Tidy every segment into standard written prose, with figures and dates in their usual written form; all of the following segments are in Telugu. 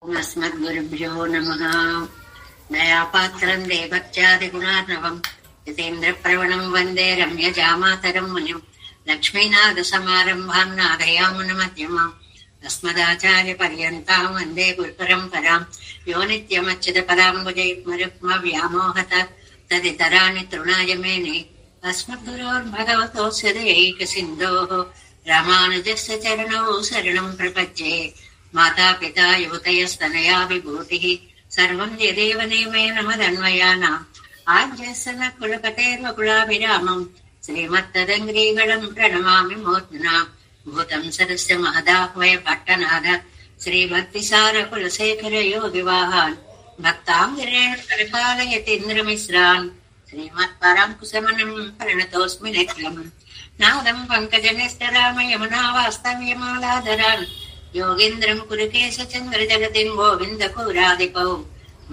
अस्मद्गुरुभ्यो नमः। दयापात्रं देवत्यादिगुणार्णवम् यतीन्द्रप्रवणं वन्दे रम्यजामातरं मुनिम्। लक्ष्मीनाथसमारम्भां नादयामुनमध्यमाम् अस्मदाचार्यपर्यन्तां वन्दे गुरुपरम्पराम्। यो नित्यमच्युतपदाम्बुजयुग्मरुक्मव्यामोहत तदितराणि तृणाय मेने। अस्मद्गुरोर्भगवतोऽस्य दयैकसिन्धोः रामानुजस्य चरणौ शरणं प्रपद्ये। मातापिता युवतयस्तनया विभूतिः सर्वं यदेव नियमेन मदन्वयानाम्। आद्यस्य कुलपतेर्वकुलाभिरामम् श्रीमत्तदङ्ग्रीगणं प्रणमामि मूर्ध्ना। भूतं सरस्य महदाह्वय पट्टनाद श्रीभक्तिसारकुलशेखर योगिवाहान् भक्ताङ्गिरेण परिपालयतीन्द्रमिश्रान्। श्रीमत्पराङ्कुशमनं प्रणतोऽस्मि नित्यम्। नादं पङ्कजनिष्ठरामयमुनावास्तव्यमालाधरान् योगीन्द्रं कुरुकेशचन्द्रजगतिं गोविन्दपुरादिपौ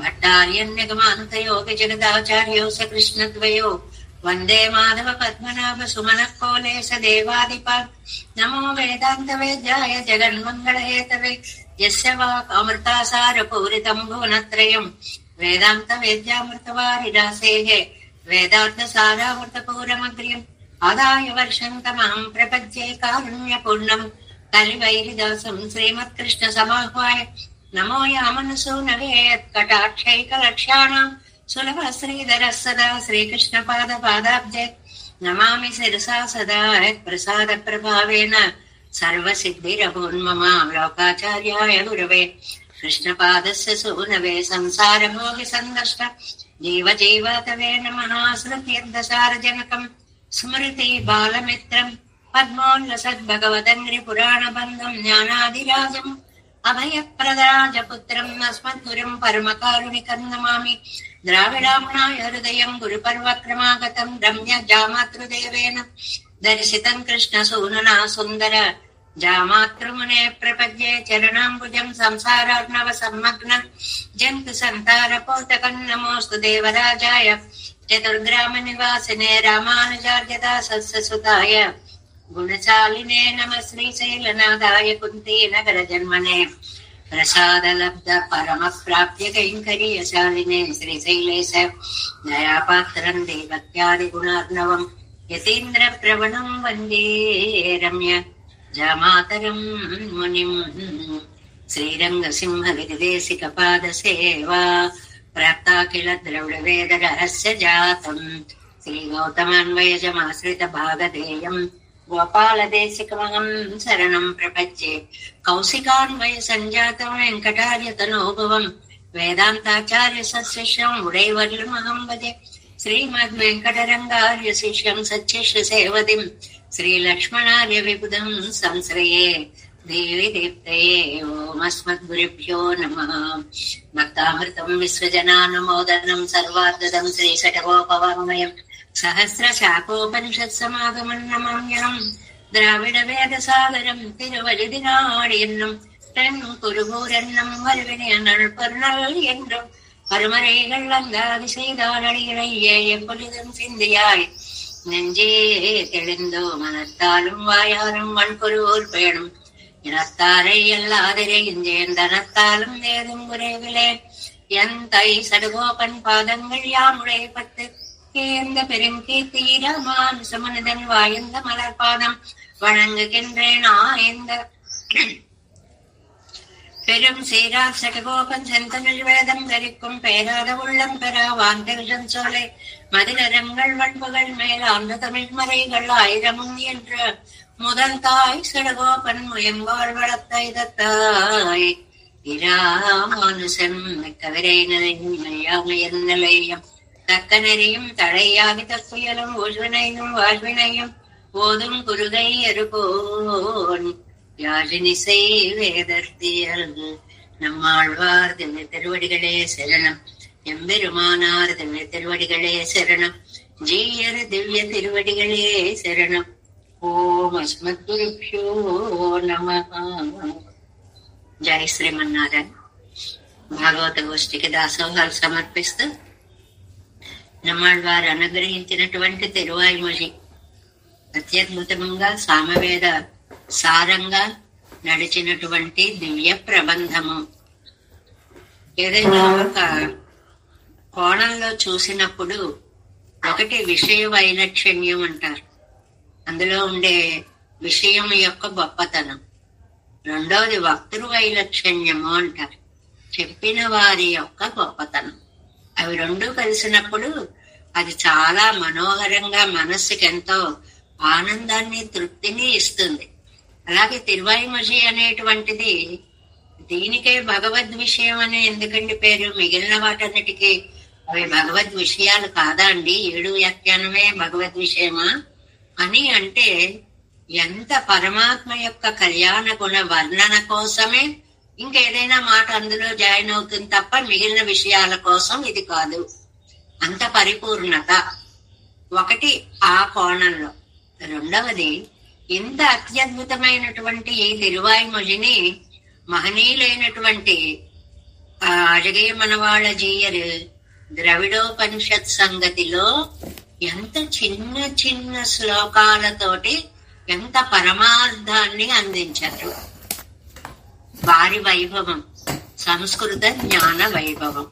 भट्टार्यन्यगमान्तयोगिजगदाचार्यौ स कृष्णद्वयो वन्दे माधव पद्मनाभ सुमनः कोलेश देवादिपान्। नमो वेदान्तवेद्याय जगन्मङ्गलहेतवे यस्य वाक् भुवनत्रयम् वेदान्तवेद्यामृतवारिरासेः वेदान्तसारामृतपूरमग्र्यम् आदाय वर्षन्तमहं प्रपद्ये कारुण्यपूर्णम् कलिवैरिदासं श्रीमत्कृष्णसमाह्वाय नमो यामनसूनवे यत्कटाक्षैकलक्ष्याणां सुलभ श्रीधरः सदा श्रीकृष्णपादपादाब्जे नमामि शिरसा सदा यत्प्रसादप्रभावेन सर्वसिद्धिरभून्मम। लोकाचार्याय गुरवे कृष्णपादस्य सूनवे संसारमोहिसन्दष्ट जीवजीवातवे नमः। श्रुत्यर्थसारजनकम् स्मृति बालमित्रम् पद्मोल्लसद्भगवदङ्घ्रिपुराणबन्धम् ज्ञानादिराजम् अभयप्रदराजपुत्रम् अस्मद्गुरुम् परमकारुणिकम् नमामि। द्राविडाम्नाय हृदयम् गुरुपर्वक्रमागतम् रम्य जामातृदेवेन दर्शितम् कृष्णसूनना सुन्दर जामातृमुने प्रपद्ये चरणाम्बुजम् संसारार्णव सम्मग्न जन्तु सन्तारपोतकम् नमोऽस्तु देवराजाय चतुर्ग्रामनिवासिने रामानुजार्यदासस्य सुताय गुणशालिने नमः। श्रीशैलनाथाय कुन्तीनगरजन्मने प्रसादलब्ध परमप्राप्य कैङ्कर्यशालिने श्रीशैलेश दयापात्रम् देवत्यादिगुणार्णवम् यतीन्द्रप्रवणं वन्दे रम्य जामातरं मुनिम्। श्रीरङ्गसिंहगिरिदेशिकपादसेवा प्राप्ता किल द्रविडवेदरहस्य जातम् श्रीगौतमान्वयजमाश्रितभागधेयम् गोपालदेशिकमहं शरणं प्रपद्ये। कौशिकान्वय सञ्जातं वेङ्कटार्यतनोभवम् वेदान्ताचार्य सशिष्यम् उडैवर्लमहं भजे। श्रीमद्वेङ्कटरङ्गार्य शिष्यं सच्चिष्य सेवतिम् श्रीलक्ष्मणार्य विबुधं संश्रये देवी दीप्तये। ओम् अस्मद्गुरुभ्यो नमः। भक्तामृतं विश्वजनानुमोदनं सर्वार्धदं श्रीषटकोपवाङ्मयम् सहस्रशाकोपनिषत्समागमम् नमाम्यहम्। द्राविडवेदसागरं तिरुवलिदिनाडियन्नुम् தென்குருகூரன்னம் வருவினையனள் பொருள் என்றும் பருமறைகள் அல்லாது செய்தாடிகளையே எப்பொழுதும் சிந்தியாய் நெஞ்சே தெளிந்தோ மனத்தாலும் வாயாரும் வன்பொருவோர் பேணும் இனத்தாரை எல்லாதிரை இஞ்சேன் தனத்தாலும் ஏதும் குறைவிலேன் என் தை சடுகோபன் பாதங்கள் யாமுடைய பத்து ஏந்த பெருங்கீர்த்தியிரமான் சுமனிதன் வாயந்த மலர்பாதம் வணங்குகின்றேன் ஆய்ந்த பெரும் சீரார் சடகோபன் செந்தமிழ் வேதம் தரிக்கும் பேராத உள்ளம் பெறா வாந்தவிஷம் சோலை மதிலரங்கள் வன்புகள் மேலாந்த தமிழ் மறைகள் ஆயிரமும் என்ற முதல் தாய் சடகோபன் முயம்பாள் வளர்த்தாய் இராமானுசன் மிக்கவிரை நிலையும் நிலையம் தக்க நெறியும் தடையாகி தப்புயலும் ஊழ்வினையும் வாழ்வினையும் ஓதும் குருகை அருகோன் யாழினிசை வேதத்தியல் நம்மாழ்வார் திவ்ய திருவடிகளே சரணம். எம்பெருமானார் திவ்ய திருவடிகளே சரணம். ஜீயர் திவ்ய திருவடிகளே சரணம். ஓம் அஸ்மத்குருப்யோ நமः. జై శ్రీమన్నారాయణ. భాగవత గోష్ఠికి దాసోహాలు సమర్పిస్తూ నమ్మాళ్వారు అనుగ్రహించినటువంటి తిరువాయిమొഴി అత్యద్భుతంగా సామవేద సారంగా నడిచినటువంటి దివ్య ప్రబంధము. ఏదైనా ఒక కోణంలో చూసినప్పుడు ఒకటి విషయ వైలక్షణ్యం అంటారు, అందులో ఉండే విషయం యొక్క గొప్పతనం. రెండవది వక్తృ వైలక్షణ్యము అంటారు, చెప్పిన వారి యొక్క గొప్పతనం. అవి రెండు కలిసినప్పుడు అది చాలా మనోహరంగా మనస్సుకి ఎంతో ఆనందాన్ని తృప్తిని ఇస్తుంది. అలాగే తిరువాయిమొഴി అనేటువంటిది దీనికే భగవద్ విషయం అని ఎందుకండి పేరు? మిగిలిన వాటన్నిటికీ అవి భగవద్ విషయాలు కాదా అండి? 7 వ్యాఖ్యానమే భగవద్ విషయమా అని అంటే ఎంత పరమాత్మ యొక్క కళ్యాణ గుణ వర్ణన కోసమే ఇంకేదైనా మాట అందులో జాయిన్ అవుతుంది తప్ప మిగిలిన విషయాల కోసం ఇది కాదు. అంత పరిపూర్ణత ఒకటి ఆ కోణంలో. రెండవది, ఇంత అత్యద్భుతమైనటువంటి ఈ తిరువాయిమొഴിని మహనీయులైనటువంటి అజగయ మనవాళ జీయరు ద్రవిడోపనిషత్ సంగతిలో ఎంత చిన్న చిన్న శ్లోకాలతోటి ఎంత పరమార్థాన్ని అందించారు. వారి వైభవం సంస్కృత జ్ఞాన వైభవం.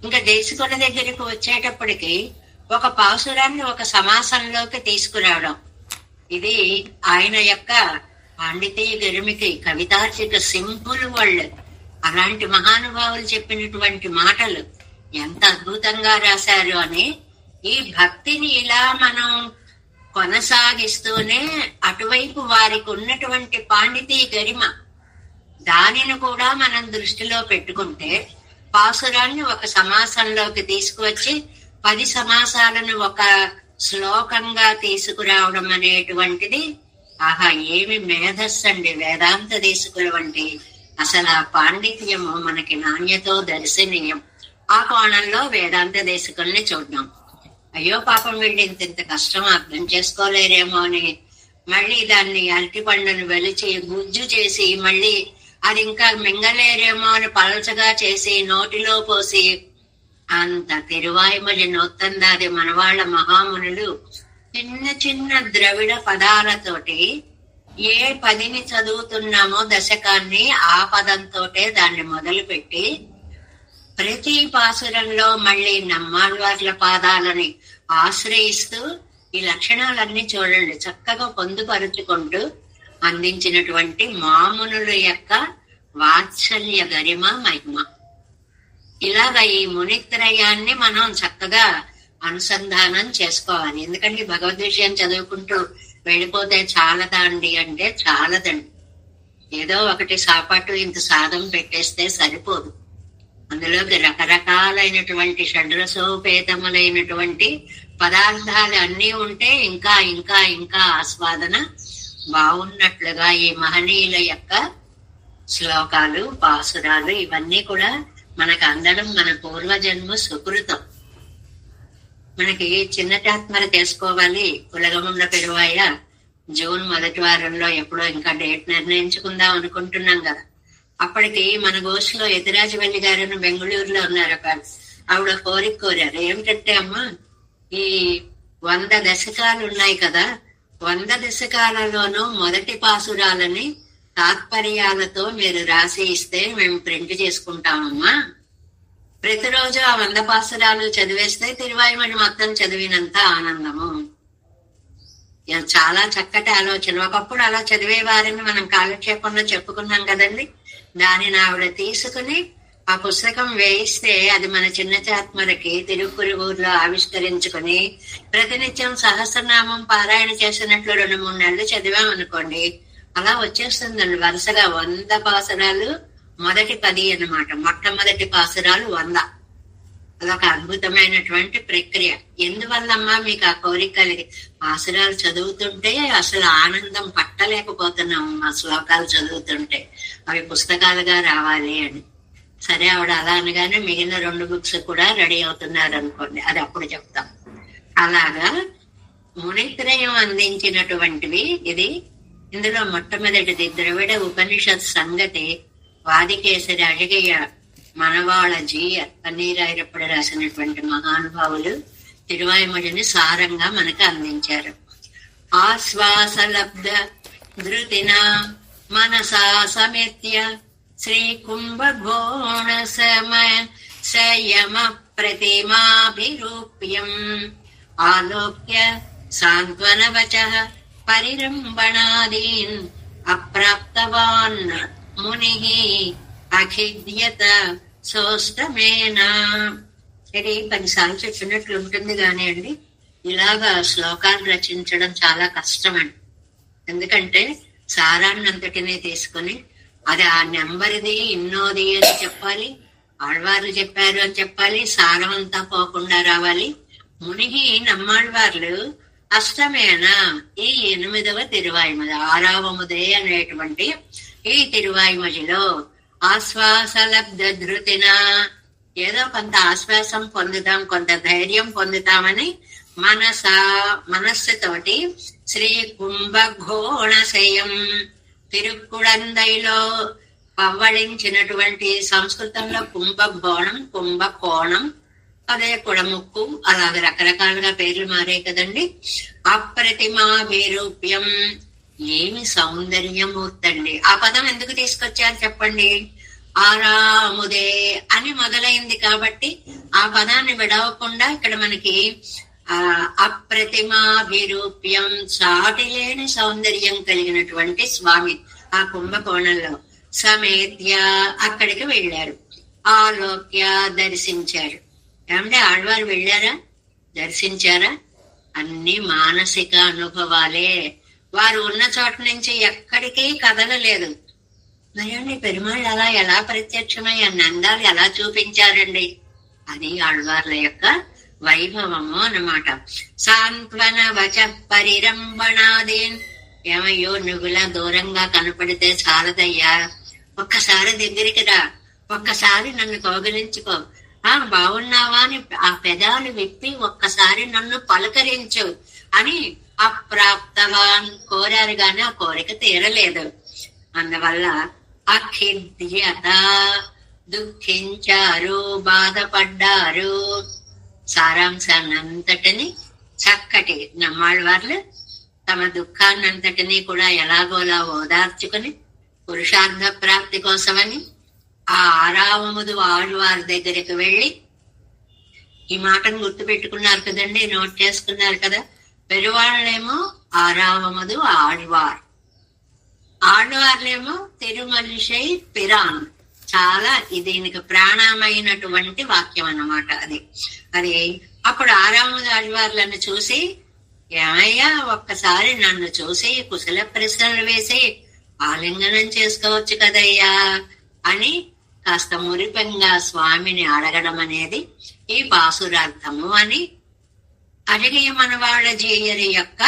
ఇంకా దేశకుల దగ్గరికి వచ్చేటప్పటికి ఒక పాసురాన్ని ఒక సమాసంలోకి తీసుకురావడం, ఇది ఆయన యొక్క పాండితీయ గరిమికి కవితార్చిక సింపుల్ వరల్డ్. అలాంటి మహానుభావులు చెప్పినటువంటి మాటలు ఎంత అద్భుతంగా రాశారు అని ఈ భక్తిని ఇలా మనం కొనసాగిస్తూనే అటువైపు వారికి ఉన్నటువంటి పాండితీయ గరిమ దానిని కూడా మనం దృష్టిలో పెట్టుకుంటే పాసురాన్ని ఒక సమాసంలోకి తీసుకువచ్చి 10 సమాసాలను ఒక శ్లోకంగా తీసుకురావడం అనేటువంటిది ఆహా ఏమి మేధస్సు అండి! వేదాంత దేశకుల వంటి అసలు ఆ పాండిత్యము మనకి నాణ్యతో దర్శనీయం. ఆ కోణంలో వేదాంత దేశకుల్ని చూద్దాం. అయ్యో పాపం వీళ్ళు ఇంత కష్టం అర్థం చేసుకోలేరేమో అని మళ్ళీ దాన్ని అరటి పండును వెలిచి గుజ్జు చేసి మళ్ళీ అది ఇంకా మింగలేరేమో అని పలచగా చేసి నోటిలో పోసి అంత తిరువాయిమొഴి నొత్తందాది మనవాళ్ల మహామునులు చిన్న చిన్న ద్రవిడ పదాలతోటి ఏ 10ని చదువుతున్నామో దశకాన్ని ఆ పదంతోటే దాన్ని మొదలు పెట్టి ప్రతి పాసురంలో మళ్ళీ నమ్మాళ్వార్ల పాదాలని ఆశ్రయిస్తూ ఈ లక్షణాలన్నీ చూడండి చక్కగా పొందుపరుచుకుంటూ అందించినటువంటి మామునుల యొక్క వాత్సల్య గరిమ మహిమ. ఇలాగ ఈ మునిత్రయాన్ని మనం చక్కగా అనుసంధానం చేసుకోవాలి. ఎందుకంటే భగవద్ విషయం చదువుకుంటూ వెళ్ళిపోతే చాలదా అండి అంటే చాలదండి. ఏదో ఒకటి సాపాటు ఇంత సాధం పెట్టేస్తే సరిపోదు. అందులోకి రకరకాలైనటువంటి షడ్రసోపేతములైనటువంటి పదార్థాలు అన్నీ ఉంటే ఇంకా ఇంకా ఇంకా ఆస్వాదన బాగున్నట్లుగా ఈ మహనీయుల యొక్క శ్లోకాలు పాసురాలు ఇవన్నీ కూడా మనకు అందడం మన పూర్వజన్మ సుకృతం. మనకి చిన్నటాత్మర చేసుకోవాలి. కులగముండ పెరువాయ జూన్ 1వ వారంలో ఎప్పుడో ఇంకా డేట్ నిర్ణయించుకుందాం అనుకుంటున్నాం కదా. అప్పటికి మన గోష్ఠిలో యతిరాజవల్లి గారు బెంగళూరులో ఉన్నారు. ఆవిడ కోరిక కోరారు. ఏమిటంటే అమ్మా, ఈ 100 దశకాలు ఉన్నాయి కదా, 100 దశకాలలోనూ మొదటి పాసురాలని తాత్పర్యాలతో మీరు రాసి ఇస్తే మేము ప్రింట్ చేసుకుంటామమ్మా. ప్రతిరోజు ఆ 100 పాసురాలు చదివేస్తే తిరువాయిమొഴి మొత్తం చదివినంత ఆనందము. చాలా చక్కటి ఆలోచన. ఒకప్పుడు అలా చదివేవారని మనం కాలక్షేపంలో చెప్పుకున్నాం కదండి. దానిని ఆవిడ తీసుకుని ఆ పుస్తకం వేయిస్తే అది మన చిన్నచాత్మరకి తిరుక్కురుగూరులో ఆవిష్కరించుకుని ప్రతినిత్యం సహస్రనామం పారాయణ చేసినట్లు 2-3 నెలలు చదివామనుకోండి, అలా వచ్చేస్తుందండి వరుసగా 100 పాసురాలు. మొదటి 10 అన్నమాట. మొట్టమొదటి పాసురాలు 100. అదొక అద్భుతమైనటువంటి ప్రక్రియ. ఎందువల్లమ్మా మీకు ఆ కోరిక? పాసురాలు చదువుతుంటే అసలు ఆనందం పట్టలేకపోతున్నాం. ఆ శ్లోకాలు చదువుతుంటే అవి పుస్తకాలుగా రావాలి అని. సరే, ఆవిడ అలా అనగానే మిగిలిన 2 బుక్స్ కూడా రెడీ అవుతున్నారు అనుకోండి, అది అప్పుడు చెప్తాం. అలాగా మునిత్రయం అందించినటువంటివి ఇది. ఇందులో మొట్టమొదటిది ద్రవిడ ఉపనిషత్ సంగతి వాదికేసరి అజగయ్య మనవాళ జీయ పన్నీరాయిరప్పుడు రాసినటువంటి మహానుభావులు తిరువాయిమొഴിని సారంగా మనకు అందించారు. ఆశ్వాసలబ్ధ ధృతిన మనసా సమెత్య శ్రీ కుంభఘోణ సంయమ ప్రతిమాభిరూప్యం ఆలోక్య సాంత్వనవచః పరిరంభణాదీన్ అప్రాప్తవాన్ మునిః అఖిద్యత సోష్టమేనా. ఇది 10 సార్లు చెప్పినట్లు ఉంటుంది కానీ అండి, ఇలాగా శ్లోకాలు రచించడం చాలా కష్టం అండి. ఎందుకంటే సారాన్నంతటినీ తీసుకుని అది ఆ నెంబర్ది ఇన్నోది అని చెప్పాలి, ఆళ్వార్లు చెప్పారు అని చెప్పాలి, సారం అంతా పోకుండా రావాలి. మునిగి నమ్మాళ్వార్లు అష్టమేన ఈ 8వ తిరువాయిమది 6వముదే అనేటువంటి ఈ తిరువాయిమదిలో ఆశ్వాసలబ్ధ ధృతిన ఏదో కొంత ఆశ్వాసం పొందుతాం, కొంత ధైర్యం పొందుతామని మనస్సుతోటి శ్రీ కుంభఘోణశయం తిరుక్కుడందైలో పవ్వళించినటువంటి, సంస్కృతంలో కుంభఘోణం కుంభకోణం అదే కుడముక్కు అలాగే రకరకాలుగా పేర్లు మారే కదండి. అప్రతిమాభిరూప్యం ఏమి సౌందర్యమూర్తండి. ఆ పదం ఎందుకు తీసుకొచ్చారు చెప్పండి? ఆరాముదే అని మొదలైంది కాబట్టి ఆ పదాన్ని విడవకుండా ఇక్కడ మనకి అప్రతిమాభిరూప్యం సాటి లేని సౌందర్యం కలిగినటువంటి స్వామి ఆ కుంభకోణంలో సమేత్య అక్కడికి వెళ్ళారు. ఆలోక్య దర్శించారు. ఏమంటే ఆళ్వారు వెళ్ళారా, దర్శించారా? అన్ని మానసిక అనుభవాలే. వారు ఉన్న చోట నుంచి ఎక్కడికి కదలలేదు. మరి పెరుమాళ్ళు అలా ఎలా ప్రత్యక్షమై అన్ని అందాలు ఎలా చూపించారండి? అది ఆళ్వార్ల యొక్క వైభవము అన్నమాట. సాంత్వన వచ పరిరంభణాదీన్, ఏమయ్యో నువ్వులా దూరంగా కనపడితే చాలదయ్యా, ఒక్కసారి దగ్గరికి రా, ఒక్కసారి నన్ను కౌగిలించుకో, బాగున్నావా అని ఆ పెదాలు విప్పి ఒక్కసారి నన్ను పలకరించు అని అప్రాప్తవాన్ కోరారు గాని ఆ కోరిక తీరలేదు. అందువల్ల అఖిద్యత దుఃఖించారు, బాధపడ్డారు. సారాంశాన్నంతటిని చక్కటి నమ్మాళ్వార్లు తమ దుఃఖాన్నంతటినీ కూడా ఎలాగోలా ఓదార్చుకుని పురుషార్థ ప్రాప్తి కోసమని ఆ 6వముదు ఆళ్వారి దగ్గరికి వెళ్ళి, ఈ మాటను గుర్తు పెట్టుకున్నారు కదండి, నోట్ చేసుకున్నారు కదా. పెరువాళ్ళేమో 6వముదు ఆళ్వార్, ఆళ్వార్లేమో తిరుమలిషై పిరాన్. చాలా దీనికి ప్రాణమైనటువంటి వాక్యం అన్నమాట అది. అప్పుడు 6వముదు ఆళ్వార్లను చూసి, ఏమయ్యా ఒక్కసారి నన్ను చూసి కుశల ప్రశ్నలు వేసి ఆలింగనం చేసుకోవచ్చు కదయ్యా అని కాస్త మురిపంగా స్వామిని అడగడం అనేది ఈ పాసురార్థము అని అడిగి మన వాళ్ళ జీయరి యొక్క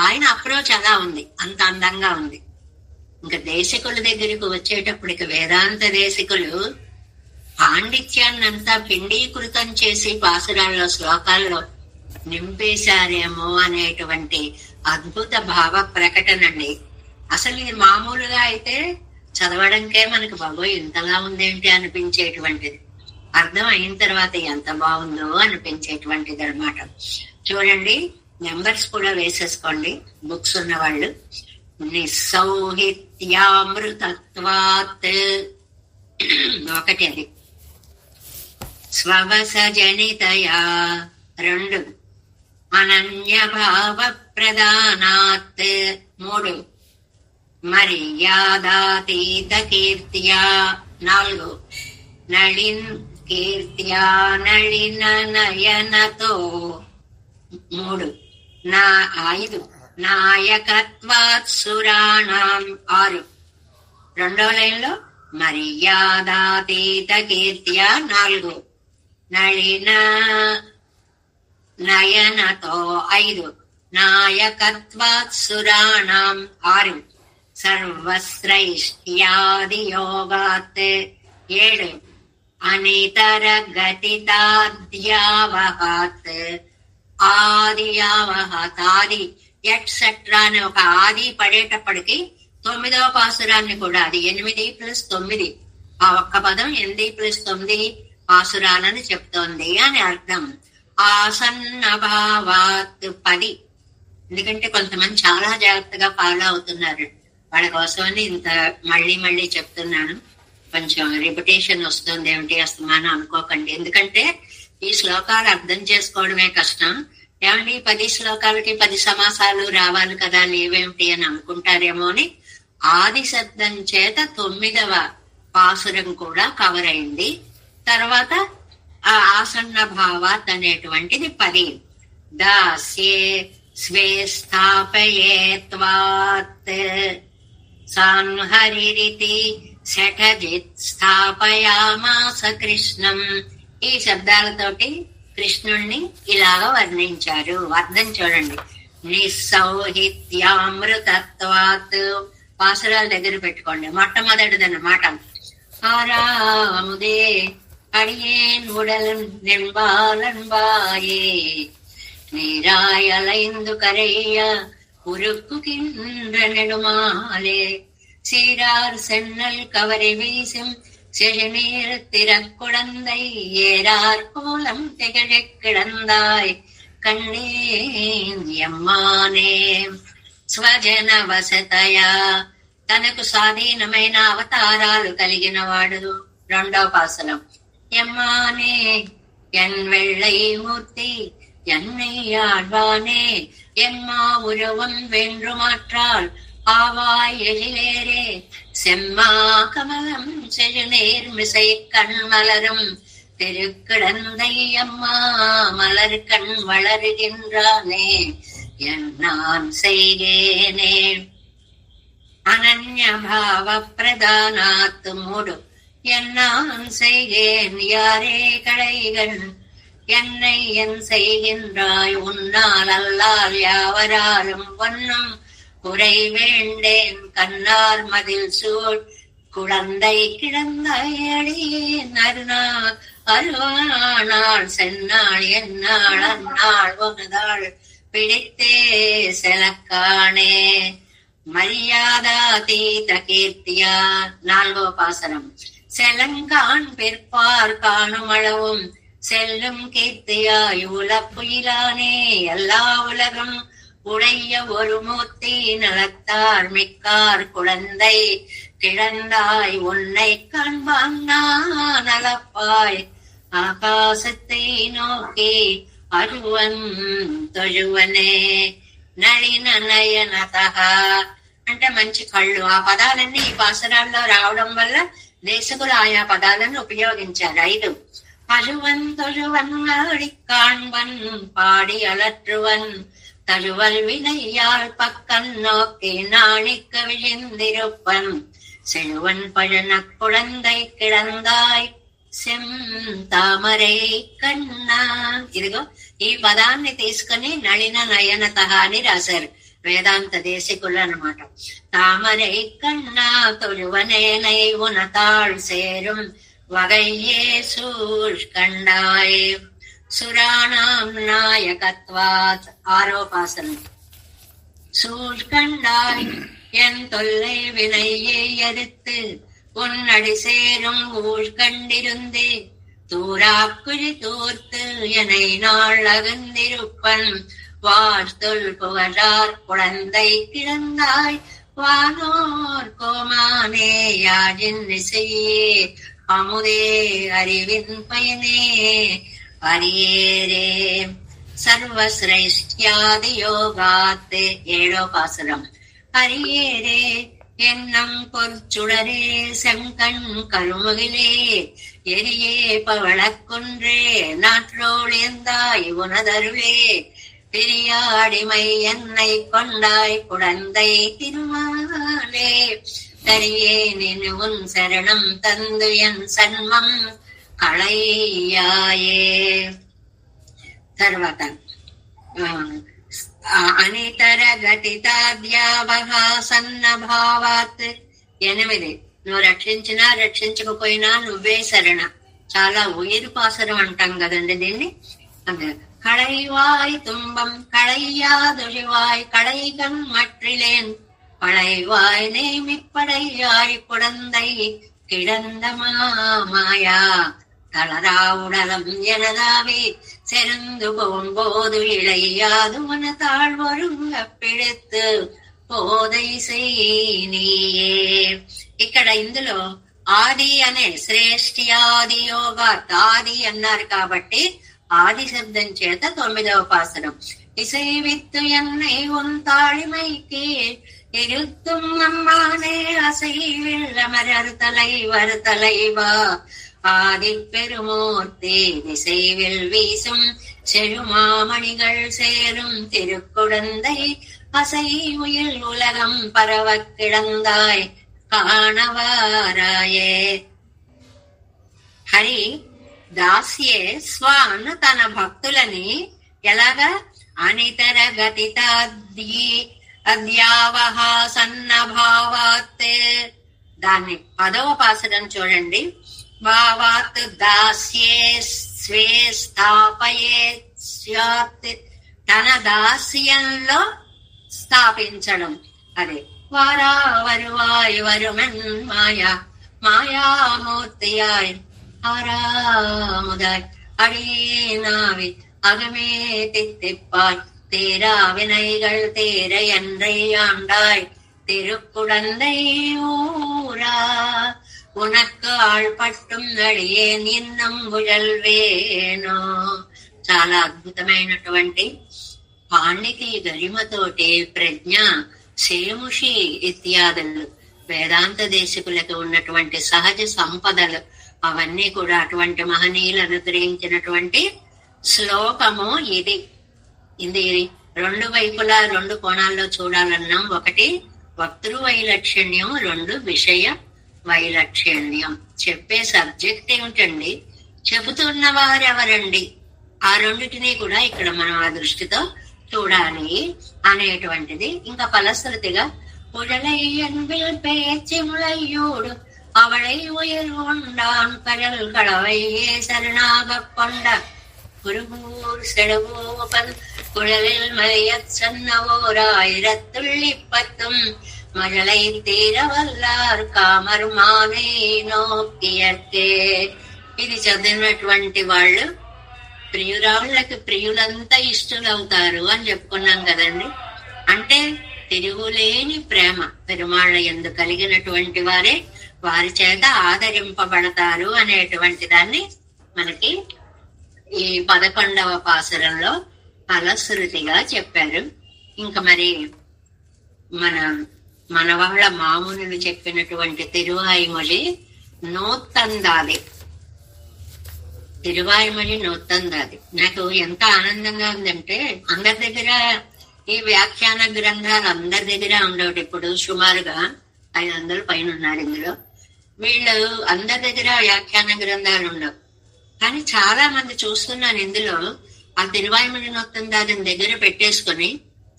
ఆయన అప్రోచ్ అలా ఉంది, అంత అందంగా ఉంది. ఇంకా దేశికుల దగ్గరికి వచ్చేటప్పటికి వేదాంత దేశికులు పాండిత్యాన్నంతా పిండీకృతం చేసి పాసురాల్లో శ్లోకాల్లో నింపేశారేమో అనేటువంటి అద్భుత భావ ప్రకటనండి. అసలు ఇది మామూలుగా అయితే చదవడంకే మనకు బాబోయ్ ఇంతలా ఉందేంటి అనిపించేటువంటిది, అర్థం అయిన తర్వాత ఎంత బాగుందో అనిపించేటువంటిది అనమాట. చూడండి, నెంబర్స్ కూడా వేసేసుకోండి బుక్స్ ఉన్న వాళ్ళు. నిస్సౌహిత్యామృతత్వాత్ 1 అది. స్వవస జనితయా 2. అనన్య భావ ప్రదానాత్ 3. మర్యాదాతీత కీర్త్యా 4. నళిన్ కీర్త్యా నళిన నయనతో 3. 5. నాయకత్వాత్ సురాణం 6. 2వ లైన్లో మర్యాదాతీత కీర్త్యా 4. నళిన నయనతో 5. నాయకత్వాత్ సురాణం 6. సర్వశ్రైష్ట్యాది యోగాత్ 7. అనితర గతితాద్యావహాత్ ఆదియావహాత్ ఆది ఎట్సెట్రా అని ఒక ఆది పడేటప్పటికి 9వ పాసురాన్ని కూడా అది 8+9 ఆ ఒక్క పదం 8+9 పాసురాలని చెప్తోంది అని అర్థం. ఆసన్నభావాత్ 10. ఎందుకంటే కొంతమంది చాలా జాగ్రత్తగా ఫాలో అవుతున్నారు, వాళ్ళ కోసమని ఇంత మళ్ళీ చెప్తున్నాను. కొంచెం రిపిటేషన్ వస్తుంది ఏమిటి అస్తమానం అనుకోకండి, ఎందుకంటే ఈ శ్లోకాలు అర్థం చేసుకోవడమే కష్టం. ఏమండి 10 శ్లోకాలకి 10 సమాసాలు రావాలి కదా, లేవేమిటి అని అనుకుంటారేమో అని ఆది శబ్దం చేత 9వ పాసురం కూడా కవర్ అయింది. తర్వాత ఆ ఆసన్న భావాత్ అనేటువంటిది 10. దాస్యే స్వే స్థాపయేత్వాత్ సాన్హరిరితి శఠజిత్ స్థాపయామాస కృష్ణం. ఈ శబ్దాలతోటి కృష్ణుణ్ణి ఇలాగా వర్ణించారు. అర్థం చూడండి. నిస్సౌహిత్యామృతత్వాత్, పాసురాల దగ్గర పెట్టుకోండి. మొట్టమొదటిదన్నమాట. ஆறாமுதே அடியேன் உடல் நெம்பாலன்பாயே நீராய் அலைந்து கரைய உருக்குகின்ற நெடுமாலே சீரார் சென்னல் கவரை வீசும் செழுநீர் திறக்குழந்தை ஏறார் கோலம் திகழக் கிடந்தாய் கண்ணே எம்மானே. స్వజన వసతయా, తనకు స్వాధీనమైన అవతారాలు కలిగిన వాడు. 2వ పాసనం. ఎమ్మానే ఎన్ వెள்ளை మూర్తి ఎన్నయ్యాడ్వానే ఎమ్మా ఉరువం వెండ్రు మాற்றால் ஆவாய் எழிலேரே செம்மா கமலம் செழுநேர் மிசை கண் மலரும் திருக்கிடந்தை அம்மா மலர் கண் வளருகின்றானே நான் செய்கேனே. అనన్య భావ ప్రధానాత్ 3. என்னான் செய்கேன் யாரே கடைகள் என்னை என் செய்கின்றாய் உன்னால் அல்லால் யாவராலும் பொன்னும் குறை வேண்டேன் கண்ணார் மதில் சூழ் குழந்தை கிடந்தாய் அடியேன் அருவானாள் சென்னாள் என்னாள் அந்நாள் உனதாள் பிடித்தே செலக்கானே. மரியாதா தீத கீர்த்தியா 4వ பாசனம். செலங்கான் பிற்பார் காணும் அளவும் செல்லும் கீர்த்தியாய் உலப்புயிலானே எல்லா உலகம் உடைய ஒரு மூர்த்தி நலத்தார் மிக்கார் குழந்தை கிடந்தாய் உன்னை காண்பான் நான் நலப்பாய் ఆకాశத்தை నోకి అరువన్ తొழுవనే. నళిన నయనత అంటే మంచి కళ్ళు. ఆ పదాలన్నీ ఈ పాసరాల్లో రావడం వల్ల దేశకులు ఆయా పదాలను ఉపయోగించారు. 5. అరువన్ తొழுవన్ ఆడి కాண்பன் பாடி அலற்றுவன் தழுவல் வினையாள் பக்கம் நோக்கி நாணிக்க விழிந்திருப்பன் செழுவன் பழன குழந்தை கிடந்தாய் సెం తామరై కన్నా. ఇదిగో ఈ పదాన్ని తీసుకుని నళిన నయనత అని రాశారు వేదాంత దేశికులు అన్నమాట. తామరై కన్నా తొలువనేనై ఉనతాళ్ సేరుం వగయ్యే సూష్కండాయ్ సురాణాం నాయకత్వాత్ 6వ పాసనం. சூழ்கண்டாய் என் தொல்லை வினையை எதிர்த்து உன்னடி சேரும் ஊழ்கண்டிருந்தே தூராக்குழி தூர்த்து எனை நாள் அகந்திருப்பன் வாழ்த்தொல் புகழார் குழந்தை கிடந்தாய் வானோர் கோமானே யாழின் இசையே அமுதே அறிவின் பயனே அரியேரே. சர்வசிரேஷ்டியாதி யோகாத் 7వ பாசுரம். அரியேரே என்னம் பொற்சுடரே செங்கண் கருமுகிலே எரியே பவளக்குன்றே நாற்றோழியந்தாய் உனதருளே பிரியாடிமை என்னை கொண்டாய் குழந்தை திருமாலே தரியே நின் உன் சரணம் தந்து என் சன்மம் களையாயே. తర్వాత అనితర గతితాద్యావహాసన్న భావాత్ 8. నువ్వు రక్షించినా రక్షించకపోయినా నువ్వే శరణ. చాలా ఉయిరు పాసరం అంటాం కదండి దీన్ని. అదే కళైవాయ్ తుంబం కళయ్యాదొழிవాయ్ కళైగన్ మట్రిలేన్ పళైవాయ్ నేమిప్పడయ్యాయ్ குழந்தை கிடந்த மாமாயா தளரா உடலம் எனதாவே செருந்து போகும்போது இளையாது உன தாழ்வருங்க பிடித்து పోదై నీయే. ఇక్కడ ఇందులో ఆది అనే శ్రేష్ఠి ఆది యోగ ఆది అన్నారు కాబట్టి ఆది శబ్దం చేత 9వ పాసరం. இசை வித்து என்னை உன் தாழ்மைக்கு இருத்தும் அம்மானே அசைவில் அமரறுத்தலை வருத்தலைவா ஆதி பெருமூர்த்தி திசைவில் வீசும் செழுமாமணிகள் சேரும் திருக்குடந்தை அசை உயில் உலகம் பரவ கிடந்தாய் కాణవారాయే. హరి దాస్యే స్వాన్ తన భక్తులని ఎలాగా అనితర గతితాద్యావహ సన్నభావాత్, దాన్ని 10వ పాసరం చూడండి. భావాత్ దాస్యే స్వే స్థాపయే స్యాత్, తన దాస్యంలో స్థాపించడం. అదే వారా வருவாய் வருமன் மாயா மாயாமூர்த்தியாய் ஆறாமுதாய் அடியேனாவி அகமே தித்திப்பாய் தேரா வினைகள் தேர என்றை ஆண்டாய் திருக்குடந்தை ஊரா உனக்கு ఆళ్పట్టుం అడియేన్ ఇన్నం గుజల్వేనో. చాలా అద్భుతమైనటువంటి పాండితి గరిమతోటి ప్రజ్ఞ, శేముషి ఇత్యాదులు వేదాంత దేశకులకు ఉన్నటువంటి సహజ సంపదలు అవన్నీ కూడా అటువంటి మహనీయులు అనుగ్రహించినటువంటి శ్లోకము ఇది. ఇది 2 వైపులా 2 కోణాల్లో చూడాలన్నాం. ఒకటి వక్తృ వైలక్షణ్యం, 2 విషయ వైలక్షణ్యం. చెప్పే సబ్జెక్ట్ ఏమిటండి, చెబుతున్న వారెవరండి, ఆ రెండిటినీ కూడా ఇక్కడ మనం ఆ దృష్టితో చూడాలి అనేటువంటిది. ఇంకా ఫలశ్రుతిగా உடலையன்பில் பேச்சு முளையோடு அவளை உயிர் கொண்டான் கடல் கடவையே சரணாக கொண்ட குருகூர் செடவோபல் குழலில் மலையச் சொன்னவோராயிரத்துள்ளிப்பத்தும் மழலை தீர வல்லார் కామర్మానే నోక్కియర్కే. ఇది చదివినటువంటి వాళ్ళు ప్రియురాళ్ళకి ప్రియులంతా ఇష్టలవుతారు అని చెప్పుకున్నాం కదండి. అంటే తిరుగులేని ప్రేమ పెరుమాళ్ళ యందు కలిగినటువంటి వారే వారి చేత ఆదరింపబడతారు అనేటువంటి దాన్ని మనకి ఈ 11వ పాసురంలో ఫలశ్రుతిగా చెప్పారు. ఇంకా మరి మన వాళ్ళ మామూలు చెప్పినటువంటి తిరువాయిమొழி నూత్తందాది, తిరువాయిమొழి నూత్తందాది నాకు ఎంత ఆనందంగా ఉందంటే, అందరి దగ్గర ఈ వ్యాఖ్యాన గ్రంథాలు అందరి దగ్గర ఉండవు. ఇప్పుడు సుమారుగా 500 పైన ఉన్నారు ఇందులో. వీళ్ళు అందరి దగ్గర వ్యాఖ్యాన గ్రంథాలు ఉండవు. కానీ చాలా మంది చూస్తున్నాను ఇందులో ఆ తిరువాయిమొழి నూత్తందాదిని దగ్గర పెట్టేసుకుని,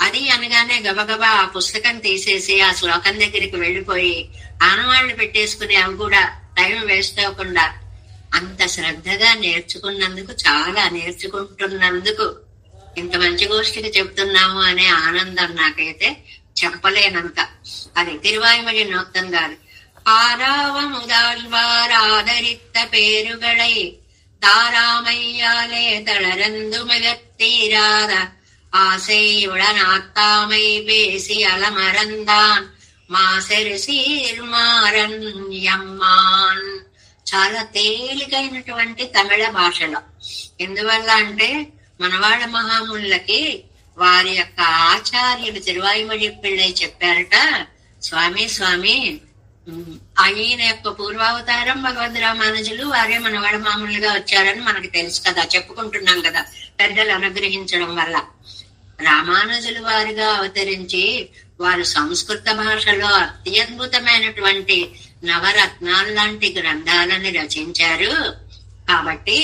అది అనగానే గబగబా ఆ పుస్తకం తీసేసి ఆ శ్లోకం దగ్గరికి వెళ్ళిపోయి ఆనవాళ్లు పెట్టేసుకుని అవి కూడా టైం వేస్ట్ అవ్వకుండా అంత శ్రద్ధగా నేర్చుకున్నందుకు, చాలా నేర్చుకుంటున్నందుకు, ఇంత మంచి గోష్ఠికి చెప్తున్నాము అనే ఆనందం నాకైతే చెప్పలేనంత. అది తిరువాయిమొழி నూత్తందాది. ஆராவமுதாழ்வார் ஆதரித்த பேருகளை தாராமையாலே தளரந்து மிகத்தீராத ஆசையுடன் ஆத்தாமை பேசி అలమరందాన్ మాసెరు సీర్మారన్ యమ్మాన్. చాలా తేలికైనటువంటి తమిళ భాషలో. ఎందువల్ల అంటే మనవాళ్ళ మహాముళ్ళకి వారి యొక్క ఆచార్యులు తిరువాయిమొഴి పిళ్ళై చెప్పారట, స్వామి స్వామి ఆయన యొక్క పూర్వావతారం భగవద్ రామానుజులు, వారే మనవాళ్ళ మామూలుగా వచ్చారని మనకు తెలుసు కదా, చెప్పుకుంటున్నాం కదా పెద్దలు అనుగ్రహించడం వల్ల. రామానుజులు వారిగా అవతరించి వారు సంస్కృత భాషలో అత్యద్భుతమైనటువంటి నవరత్నాలు లాంటి గ్రంథాలని రచించారు. కాబట్టి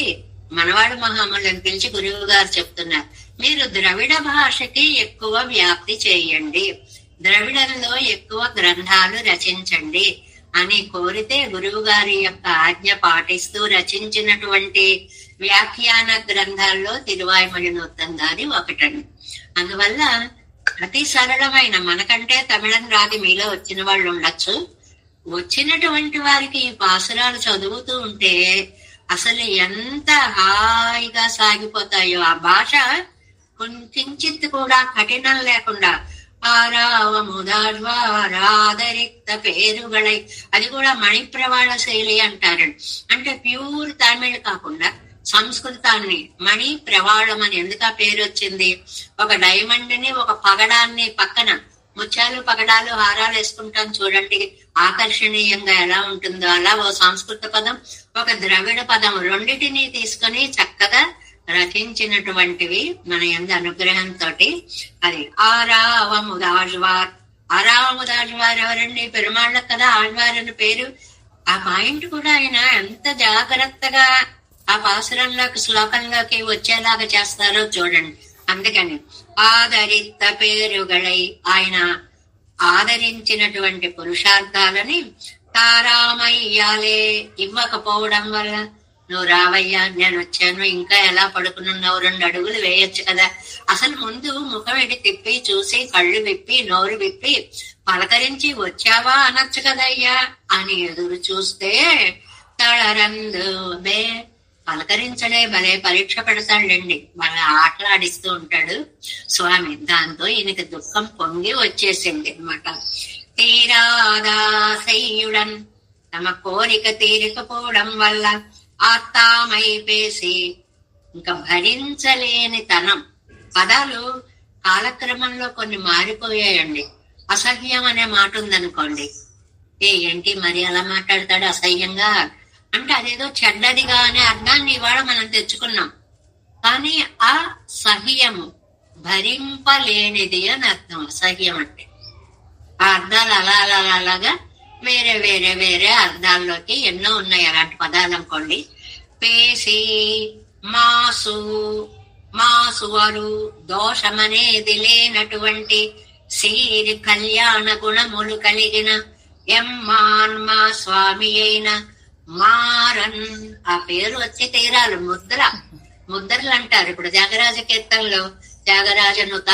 మనవాడు మహాములను పిలిచి గురువు గారు చెప్తున్నారు, మీరు ద్రవిడ భాషకి ఎక్కువ వ్యాప్తి చేయండి, ద్రవిడంలో ఎక్కువ గ్రంథాలు రచించండి అని కోరితే గురువు గారి యొక్క ఆజ్ఞ పాటిస్తూ రచించినటువంటి వ్యాఖ్యాన గ్రంథాల్లో తిరువాయిమొഴి నూత్తందాది ఒకటండి. అందువల్ల అతి సరళమైన, మనకంటే తమిళం రాది మీలో వచ్చిన వాళ్ళు ఉండొచ్చు, వచ్చినటువంటి వారికి ఈ పాసురాలు చదువుతూ ఉంటే అసలు ఎంత హాయిగా సాగిపోతాయో. ఆ భాష కొంచెంచిత్ కూడా కఠినం లేకుండా ఆరావముదాడ్వారాదరిక్త పేరుగళై. అది కూడా మణిప్రవాళ శైలి అంటారండి. అంటే ప్యూర్ తమిళ్ కాకుండా సంస్కృతాన్ని మణి ప్రవాళం అని ఎందుకు ఆ పేరు వచ్చింది? ఒక డైమండ్ ని ఒక పగడాన్ని పక్కన ముత్యాలు పగడాలు హారాలు వేసుకుంటాం చూడండి, ఆకర్షణీయంగా ఎలా ఉంటుందో అలా ఓ సంస్కృత పదం ఒక ద్రవిడ పదం రెండిటిని తీసుకొని చక్కగా రచించినటువంటివి మన యందు అనుగ్రహంతో. అది ఆరావముదాళ్వార్. ఆరావముదాళ్వార్ ఎవరండి? పెరుమాళ్ళకు కదా ఆళ్వార్ అని పేరు. ఆ పాయింట్ కూడా ఆయన ఎంత జాగ్రత్తగా ఆ పాసురంలోకి శ్లోకంలోకి వచ్చేలాగా చేస్తారో చూడండి. అందుకని ఆదరిత పేరుగళై, ఆయన ఆదరించినటువంటి పురుషార్థాలని తారామయ్యాలే, ఇవ్వకపోవడం వల్ల నువ్వు రావయ్యా, నేను వచ్చాను, ఇంకా ఎలా పడుకున్నావు, 2 అడుగులు వేయొచ్చు కదా. అసలు ముందు ముఖం ఎడి తిప్పి చూసి కళ్ళు విప్పి నోరు విప్పి పలకరించి వచ్చావా అనొచ్చు కదయ్యా అని ఎదురు చూస్తే తళరందు బే, పలకరించలే, భలే పరీక్ష పెడతాడండి, వాళ్ళ ఆటలాడిస్తూ ఉంటాడు స్వామి. దాంతో ఈయనకి దుఃఖం పొంగి వచ్చేసింది అనమాట. తీరాదాసయ్యుడన్, తమ కోరిక తీరకపోవడం వల్ల ఆత్తామైపేసి, ఇంకా భరించలేని తనం. పదాలు కాలక్రమంలో కొన్ని మారిపోయాయండి. అసహ్యం అనే మాట ఉందనుకోండి, ఏంటి మరి అలా మాట్లాడతాడు అసహ్యంగా అంటే అదేదో చెడ్డదిగా అనే అర్థాన్ని ఇవాళ మనం తెచ్చుకున్నాం. కానీ ఆ సహ్యము భరింపలేనిది అని అర్థం. అసహ్యం అంటే ఆ అర్థాలు అలా అలా అలాగా వేరే వేరే వేరే అర్థాల్లోకి ఎన్నో ఉన్నాయి అలాంటి పదాలు అనుకోండి. పేసి, మాసు, మాసువరు, దోషమనేది లేనటువంటి శ్రీ కళ్యాణ గుణములు కలిగిన ఎమ్మాన్మా స్వామి అయిన మారన్. ఆ పేరు వచ్చి తీరాలు. ముద్రలు అంటారు. ఇప్పుడు త్యాగరాజ కీర్తనలో త్యాగరాజనుత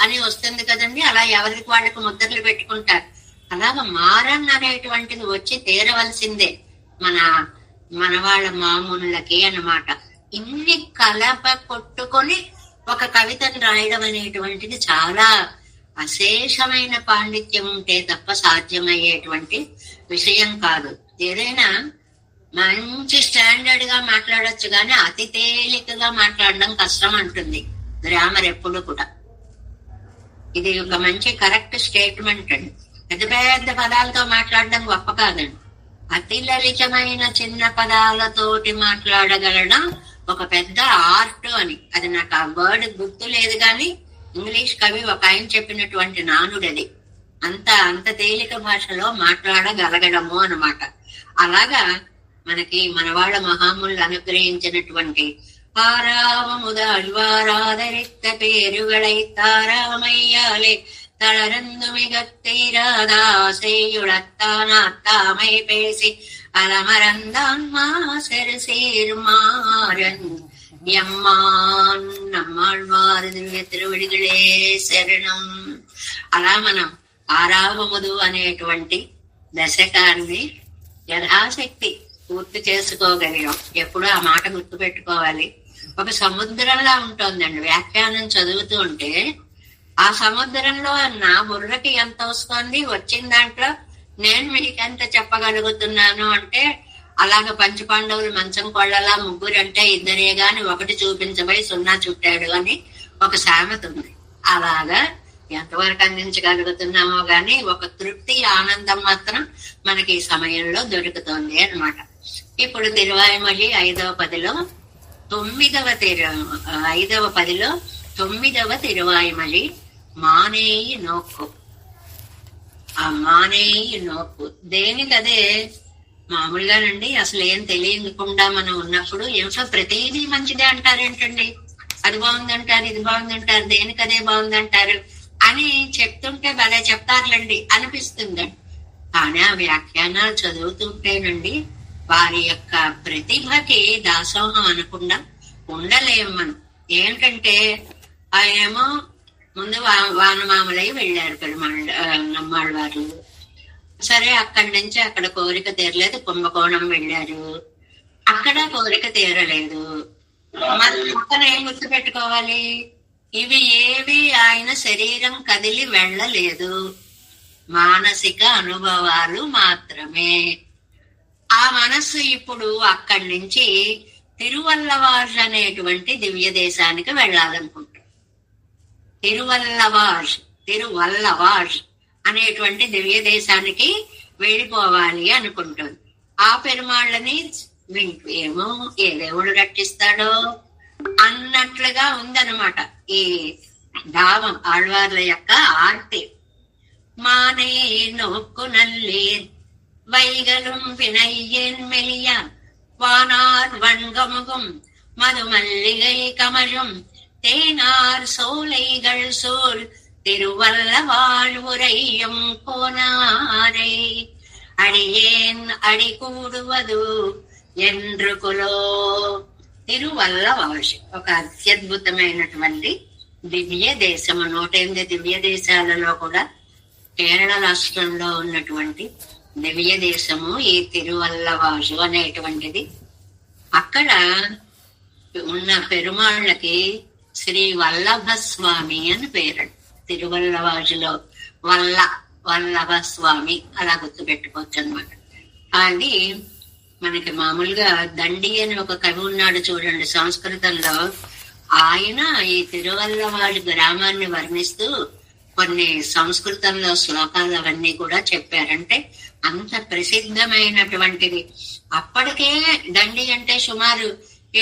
అని వస్తుంది కదండి, అలా ఎవరికి వాళ్ళకి ముద్రలు పెట్టుకుంటారు. అలాగ మారన్ అనేటువంటిది వచ్చి తీరవలసిందే మన వాళ్ళ మామూళ్ళకి అన్నమాట. ఇన్ని కలప కొట్టుకొని ఒక కవితను రాయడం అనేటువంటిది చాలా అశేషమైన పాండిత్యం ఉంటే తప్ప సాధ్యమయ్యేటువంటి విషయం కాదు. ఏదైనా మంచి స్టాండర్డ్ గా మాట్లాడొచ్చు కానీ అతి తేలికగా మాట్లాడడం కష్టం అంటుంది గ్రామర్ ఎప్పుడు కూడా. ఇది ఒక మంచి కరెక్ట్ స్టేట్మెంట్ అండి. పెద్ద పెద్ద పదాలతో మాట్లాడడం గొప్ప కాదండి, అతి లలితమైన చిన్న పదాలతోటి మాట్లాడగలడం ఒక పెద్ద ఆర్ట్ అని. అది నాకు ఆ వర్డ్ గుర్తు లేదు కానీ ఇంగ్లీష్ కవి ఒక ఆయన చెప్పినటువంటి నానుడది. అంత తేలిక భాషలో మాట్లాడగలగడము అన్నమాట. అలాగా మనకి మన వాళ్ళ మహాములు అనుగ్రహించినటువంటి ஆறாவமுதாழ்வாராதரித்த பேருகளை தாராமையாலே தளரந்து மிகத்தீராதாசையுளத்தானாத்தாமை பேசி அலமரந்தான் மாசரு சீர்மாறன் எம்மான் நம்மாழ்வார் దివ్య తిరువడిகளே శరణం. అలా మనం ఆరావముదు అనేటువంటి దశకాన్ని యథాశక్తి పూర్తి చేసుకోగలిగాం. ఎప్పుడు ఆ మాట గుర్తు పెట్టుకోవాలి. ఒక సముద్రంలా ఉంటుందండి. వ్యాఖ్యానం చదువుతూ ఉంటే ఆ సముద్రంలో నా బుర్రకి ఎంత వస్తుంది, వచ్చిన దాంట్లో నేను మీకు ఎంత చెప్పగలుగుతున్నాను అంటే, అలాగ పంచపాండవులు మంచం కొళ్ళలా ముగ్గురు అంటే ఇద్దరే గాని ఒకటి చూపించబోయి 0 చుట్టాడు అని ఒక సామెత ఉంది. అలాగా ఎంతవరకు అందించగలుగుతున్నామో గాని ఒక తృప్తి ఆనందం మాత్రం మనకి ఈ సమయంలో దొరుకుతుంది అన్నమాట. ఇప్పుడు తిరువాయిమొഴി 5వ పదిలో 9వ తిరువాయిమొഴి మానేయి నోక్కు. ఆ మానేయి నోక్కు దేనికదే మామూలుగానండి. అసలు ఏం తెలియకుండా మనం ఉన్నప్పుడు ఏమిటో ప్రతిదీ మంచిదే అంటారేంటండి, అది బాగుందంటారు, ఇది బాగుందంటారు, దేనికదే బాగుందంటారు అని చెప్తుంటే భలే చెప్తారులండి అనిపిస్తుందండి. కానీ ఆ వ్యాఖ్యానాలు చదువుతుంటేనండి వారి యొక్క ప్రతిభకి దాసోహం అనకుండా ఉండలేం మనం. ఏంటంటే ఆయనేమో ముందు వానమామలై వెళ్ళారు నమ్మాళ్ళవారు. సరే, అక్కడి నుంచి అక్కడ కోరిక తీరలేదు, కుంభకోణం వెళ్ళారు, అక్కడ కోరిక తీరలేదు. మరి పక్కన ఏం గుర్తు పెట్టుకోవాలి? ఇవి ఏవి ఆయన శరీరం కదిలి వెళ్ళలేదు, మానసిక అనుభవాలు మాత్రమే. ఆ మనస్సు ఇప్పుడు అక్కడి నుంచి తిరువల్లవార్ అనేటువంటి దివ్య దేశానికి వెళ్ళాలనుకుంటాం. తిరువల్లవార్ అనేటువంటి దివ్య దేశానికి వెళ్ళిపోవాలి అనుకుంటుంది. ఆ పెరుమాళ్ళని ఏమో ఏ దేవుడు రక్షిస్తాడో అన్నట్లుగా ఉందన్నమాట ఈ భావం, ఆళ్వార్ల యొక్క ఆర్తి. మానే నోక్కు నల్లీర్ வைகளும் வினையேன் மெலிய வானார் வண்கமுகும் மதுமல்லிகை கமழும் தேனார் சோலைகள் சோல் திருவல்லவாழ் உரையும் கோனாரை అడియేన్ అడి కూడువదు ఎండ్రు కులో. తిరువల్లవాష్ ఒక అత్యద్భుతమైనటువంటి దివ్య దేశము. 108 దివ్య దేశాలలో కూడా కేరళ రాష్ట్రంలో ఉన్నటువంటి దివ్య దేశము ఈ తిరువల్లవాషు అనేటువంటిది. అక్కడ ఉన్న పెరుమాళ్ళకి శ్రీ వల్లభ స్వామి అని పేరు. తిరువల్లవాషులో వల్లభ స్వామి అలా గుర్తు పెట్టుకోవచ్చు అనమాట. అది మనకి మామూలుగా దండి అని ఒక కవి ఉన్నాడు చూడండి సంస్కృతంలో. ఆయన ఈ తిరువల్లవాడి గ్రామాన్ని వర్ణిస్తూ కొన్ని సంస్కృతంలో శ్లోకాలు అవన్నీ కూడా చెప్పారంటే అంత ప్రసిద్ధమైనటువంటిది. అప్పటికే దండి అంటే సుమారు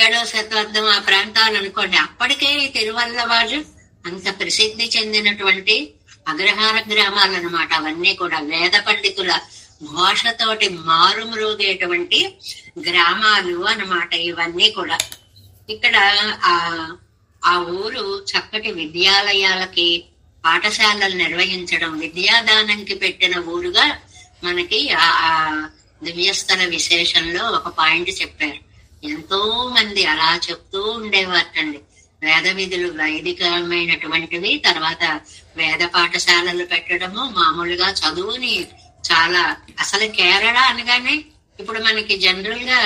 7వ శతాబ్దం ఆ ప్రాంతాలు అనుకోండి. అప్పటికే ఈ తిరువల్లవాడు అంత ప్రసిద్ధి చెందినటువంటి అగ్రహార గ్రామాలు అనమాట. అవన్నీ కూడా వేద పండితుల ఘోషతోటి మారుమ్రోగేటువంటి గ్రామాలు అన్నమాట ఇవన్నీ కూడా. ఇక్కడ ఆ ఊరు చక్కటి విద్యాలయాలకి పాఠశాలలు నిర్వహించడం, విద్యాదానంకి పెట్టిన ఊరుగా మనకి ఆ దివ్యస్థల విశేషంలో ఒక పాయింట్ చెప్పారు. ఎంతో మంది అలా చెప్తూ ఉండేవారండి. వేద విధులు వైదికమైనటువంటివి, తర్వాత వేద పాఠశాలలు పెట్టడము, మామూలుగా చదువుని చాలా అసలు కేరళ అనగానే ఇప్పుడు మనకి జనరల్ గా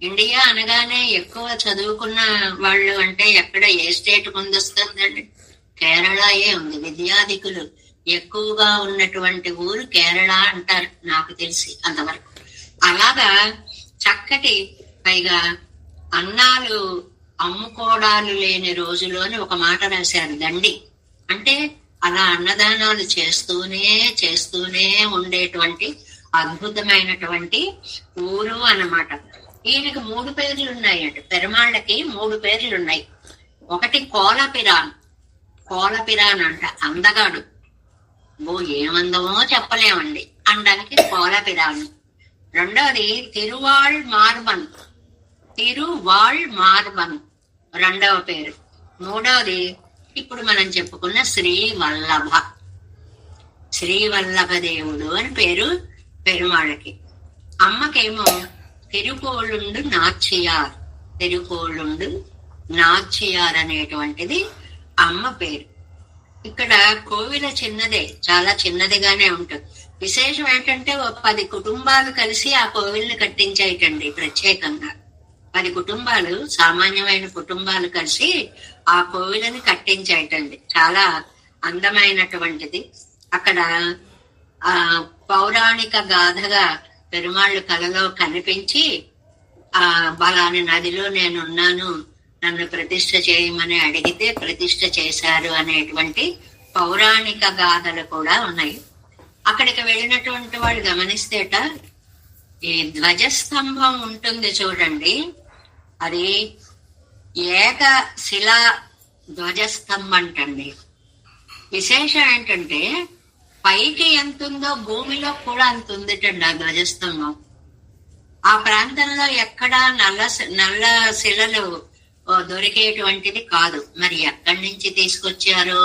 ఇండియా అనగానే ఎక్కువ చదువుకున్న వాళ్ళు అంటే ఎక్కడ ఏ స్టేట్ ముందు వస్తుందండి? కేరళయే ఉంది. విద్యాధికులు ఎక్కువగా ఉన్నటువంటి ఊరు కేరళ అంటారు నాకు తెలిసి అంతవరకు. అలాగా చక్కటి, పైగా అన్నాలు అమ్ముకోవడాలు లేని రోజులోని ఒక మాట రాశారు దండి. అంటే అలా అన్నదానాలు చేస్తూనే ఉండేటువంటి అద్భుతమైనటువంటి ఊరు అన్నమాట. ఈయనకి 3 పేర్లు ఉన్నాయండి. పెరుమాళ్ళకి 3 పేర్లు ఉన్నాయి. ఒకటి కోలపిరాన్ అంట, అందగాడు. ఏమందమో చెప్పలేమండి అనడానికి కోలపిరాన్. రెండవది తిరువాళ్ మార్బన్ రెండవ పేరు. మూడవది ఇప్పుడు మనం చెప్పుకున్న శ్రీవల్లభ దేవుడు అని పేరు పెరుమాళ్ళకి. అమ్మకేమో తిరుకోళ్ళుండు నాచియార్ అనేటువంటిది అమ్మ పేరు. ఇక్కడ కోవిల చిన్నదే, చాలా చిన్నదిగానే ఉంటుంది. విశేషం ఏంటంటే 10 కుటుంబాలు కలిసి ఆ కోవిల్ని కట్టించేయటండి. ప్రత్యేకంగా 10 కుటుంబాలు, సామాన్యమైన కుటుంబాలు కలిసి ఆ కోవిలని కట్టించేయటండి. చాలా అందమైనటువంటిది. అక్కడ పౌరాణిక గాథగా పెరుమాళ్ళు కలలో కనిపించి బలాని నదిలో నేనున్నాను, నన్ను ప్రతిష్ఠ చేయమని అడిగితే ప్రతిష్ఠ చేశారు అనేటువంటి పౌరాణిక గాథలు కూడా ఉన్నాయి. అక్కడికి వెళ్ళినటువంటి వాళ్ళు గమనిస్తేట ఈ ధ్వజస్తంభం ఉంటుంది చూడండి, అది ఏకశిలా ధ్వజస్తంభం అంటండి. విశేషం ఏంటంటే పైకి ఎంతుందో భూమిలో కూడా అంత ఉందిటండి ఆ ధ్వజస్తంభం. ఆ ప్రాంతంలో ఎక్కడా నల్ల శిలలు దొరికేటువంటిది కాదు. మరి ఎక్కడి నుంచి తీసుకొచ్చారో,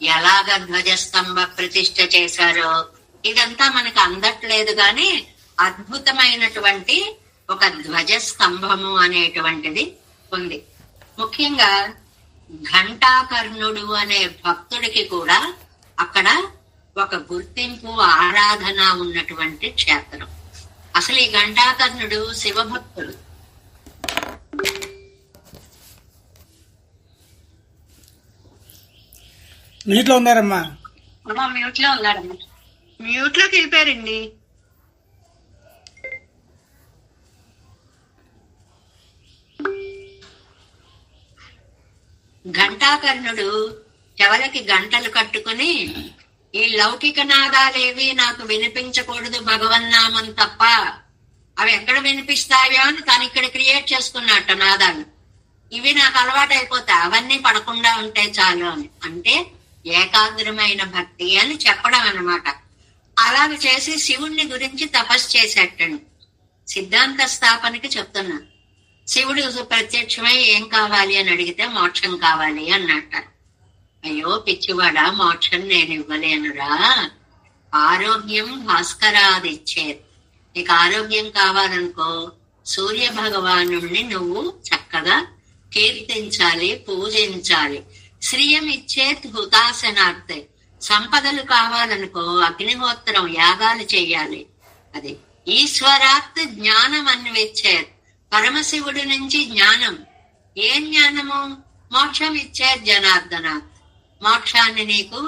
ఎలాగ ధ్వజస్తంభ ప్రతిష్ఠ చేశారో ఇదంతా మనకు అందట్లేదు. కానీ అద్భుతమైనటువంటి ఒక ధ్వజస్తంభము అనేటువంటిది ఉంది. ముఖ్యంగా ఘంటాకర్ణుడు అనే భక్తుడికి కూడా అక్కడ ఒక గుర్తింపు, ఆరాధన ఉన్నటువంటి క్షేత్రం. అసలు ఈ ఘంటాకర్ణుడు శివభక్తుడు. మ్యూట్ లో ఉన్నారమ్మా. మ్యూట్ లో ఉన్నారమ్మా. మ్యూట్ లోకి వెళ్ళిపోయారండి. ఘంటాకర్ణుడు చెవలకి గంటలు కట్టుకుని, ఈ లౌకిక నాదాలేవి నాకు వినిపించకూడదు భగవన్నామం తప్ప, అవి ఎక్కడ వినిపిస్తాయో అని తను ఇక్కడ క్రియేట్ చేసుకున్నట్ట నాదాలు. ఇవి నాకు అలవాటు అయిపోతాయి, అవన్నీ పడకుండా ఉంటే చాలు అని. అంటే ఏకాగ్రమైన భక్తి అని చెప్పడం అన్నమాట. అలాగ చేసి శివుణ్ణి గురించి తపస్సు చేసేటండి. సిద్ధాంత స్థాపనకి చెప్తున్నా. శివుడు ప్రత్యక్షమై ఏం కావాలి అని అడిగితే మోక్షం కావాలి అన్నట్ట. అయ్యో పిచ్చివాడా, మోక్షం నేను ఇవ్వలేనురా, ఆరోగ్యం భాస్కరాదిచ్చేది. నీకు ఆరోగ్యం కావాలనుకో సూర్య భగవాను నువ్వు చక్కగా కీర్తించాలి, పూజించాలి. శ్రియం ఇచ్చేత్ హుతాసనార్థే. సంపదలు కావాలనుకో అగ్నిహోత్రం, యాగాలు చెయ్యాలి. అది ఈశ్వరాత్ జ్ఞానం అన్విచ్చేత్. పరమశివుడి నుంచి జ్ఞానం. ఏ జ్ఞానము? మోక్షం ఇచ్చేత్ జనార్దనాథ్. మోక్షాన్ని నీకు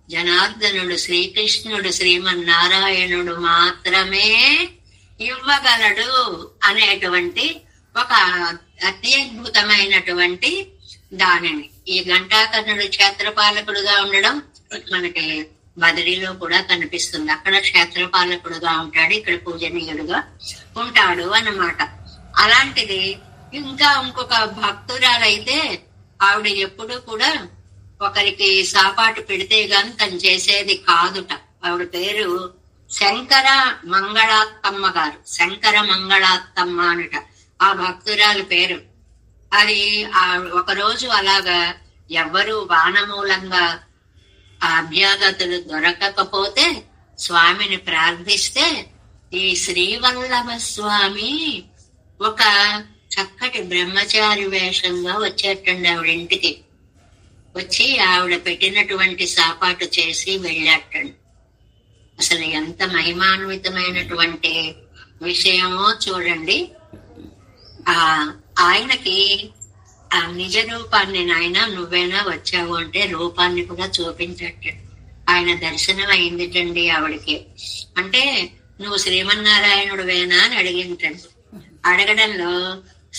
జనార్దనుడు శ్రీకృష్ణుడు శ్రీమన్నారాయణుడు మాత్రమే ఇవ్వగలడు అనేటువంటి ఒక అత్యద్భుతమైనటువంటి దానిని ఈ ఘంటాకర్ణుడు క్షేత్రపాలకుడుగా ఉండడం మనకి బదరిలో కూడా కనిపిస్తుంది. అక్కడ క్షేత్రపాలకుడుగా ఉంటాడు, ఇక్కడ పూజనీయుడుగా ఉంటాడు అన్నమాట. అలాంటిది ఇంకా ఇంకొక భక్తురాలైతే ఆవిడ ఎప్పుడు కూడా ఒకరికి సాపాటు పెడితే గాని తను చేసేది కాదుట. ఆవిడ పేరు శంకర మంగళాత్తమ్మ గారు. శంకర మంగళాత్తమ్మ అనుట ఆ భక్తురాలి పేరు. అది ఒకరోజు అలాగా ఎవ్వరూ వానమూలంగా అభ్యాగతులు దొరకకపోతే స్వామిని ప్రార్థిస్తే ఈ శ్రీవల్లభ స్వామి ఒక చక్కటి బ్రహ్మచారి వేషంగా వచ్చేటండి ఆవిడ ఇంటికి. వచ్చి ఆవిడ పెట్టినటువంటి సాపాటు చేసి వెళ్ళాటండి. అసలు ఎంత మహిమాన్వితమైనటువంటి విషయమో చూడండి. ఆయనకి ఆ నిజ రూపాన్ని, నాయన నువ్వేనా వచ్చావు అంటే రూపాన్ని కూడా చూపించట. ఆయన దర్శనం అయిందిటండి ఆవిడకి. అంటే నువ్వు శ్రీమన్నారాయణుడువేనా అని అడిగింటండి. అడగడంలో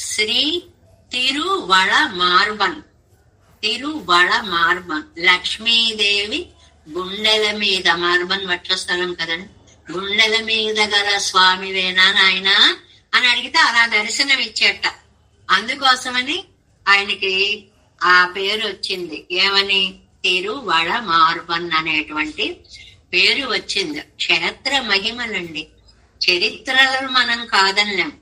శ్రీ తిరువళ మార్బన్, తిరువళ మార్బన్, లక్ష్మీదేవి గుండెల మీద, మార్బన్ వక్షస్థలం కదండి, గుండెల మీద గల స్వామివేనా నాయన అని అడిగితే అలా దర్శనం ఇచ్చేట. అందుకోసమని ఆయనకి ఆ పేరు వచ్చింది. ఏమని? తిరువళ మార్బన్ అనేటువంటి పేరు వచ్చింది. క్షేత్ర మహిమలండి. చరిత్రలను మనం కాదనలేం.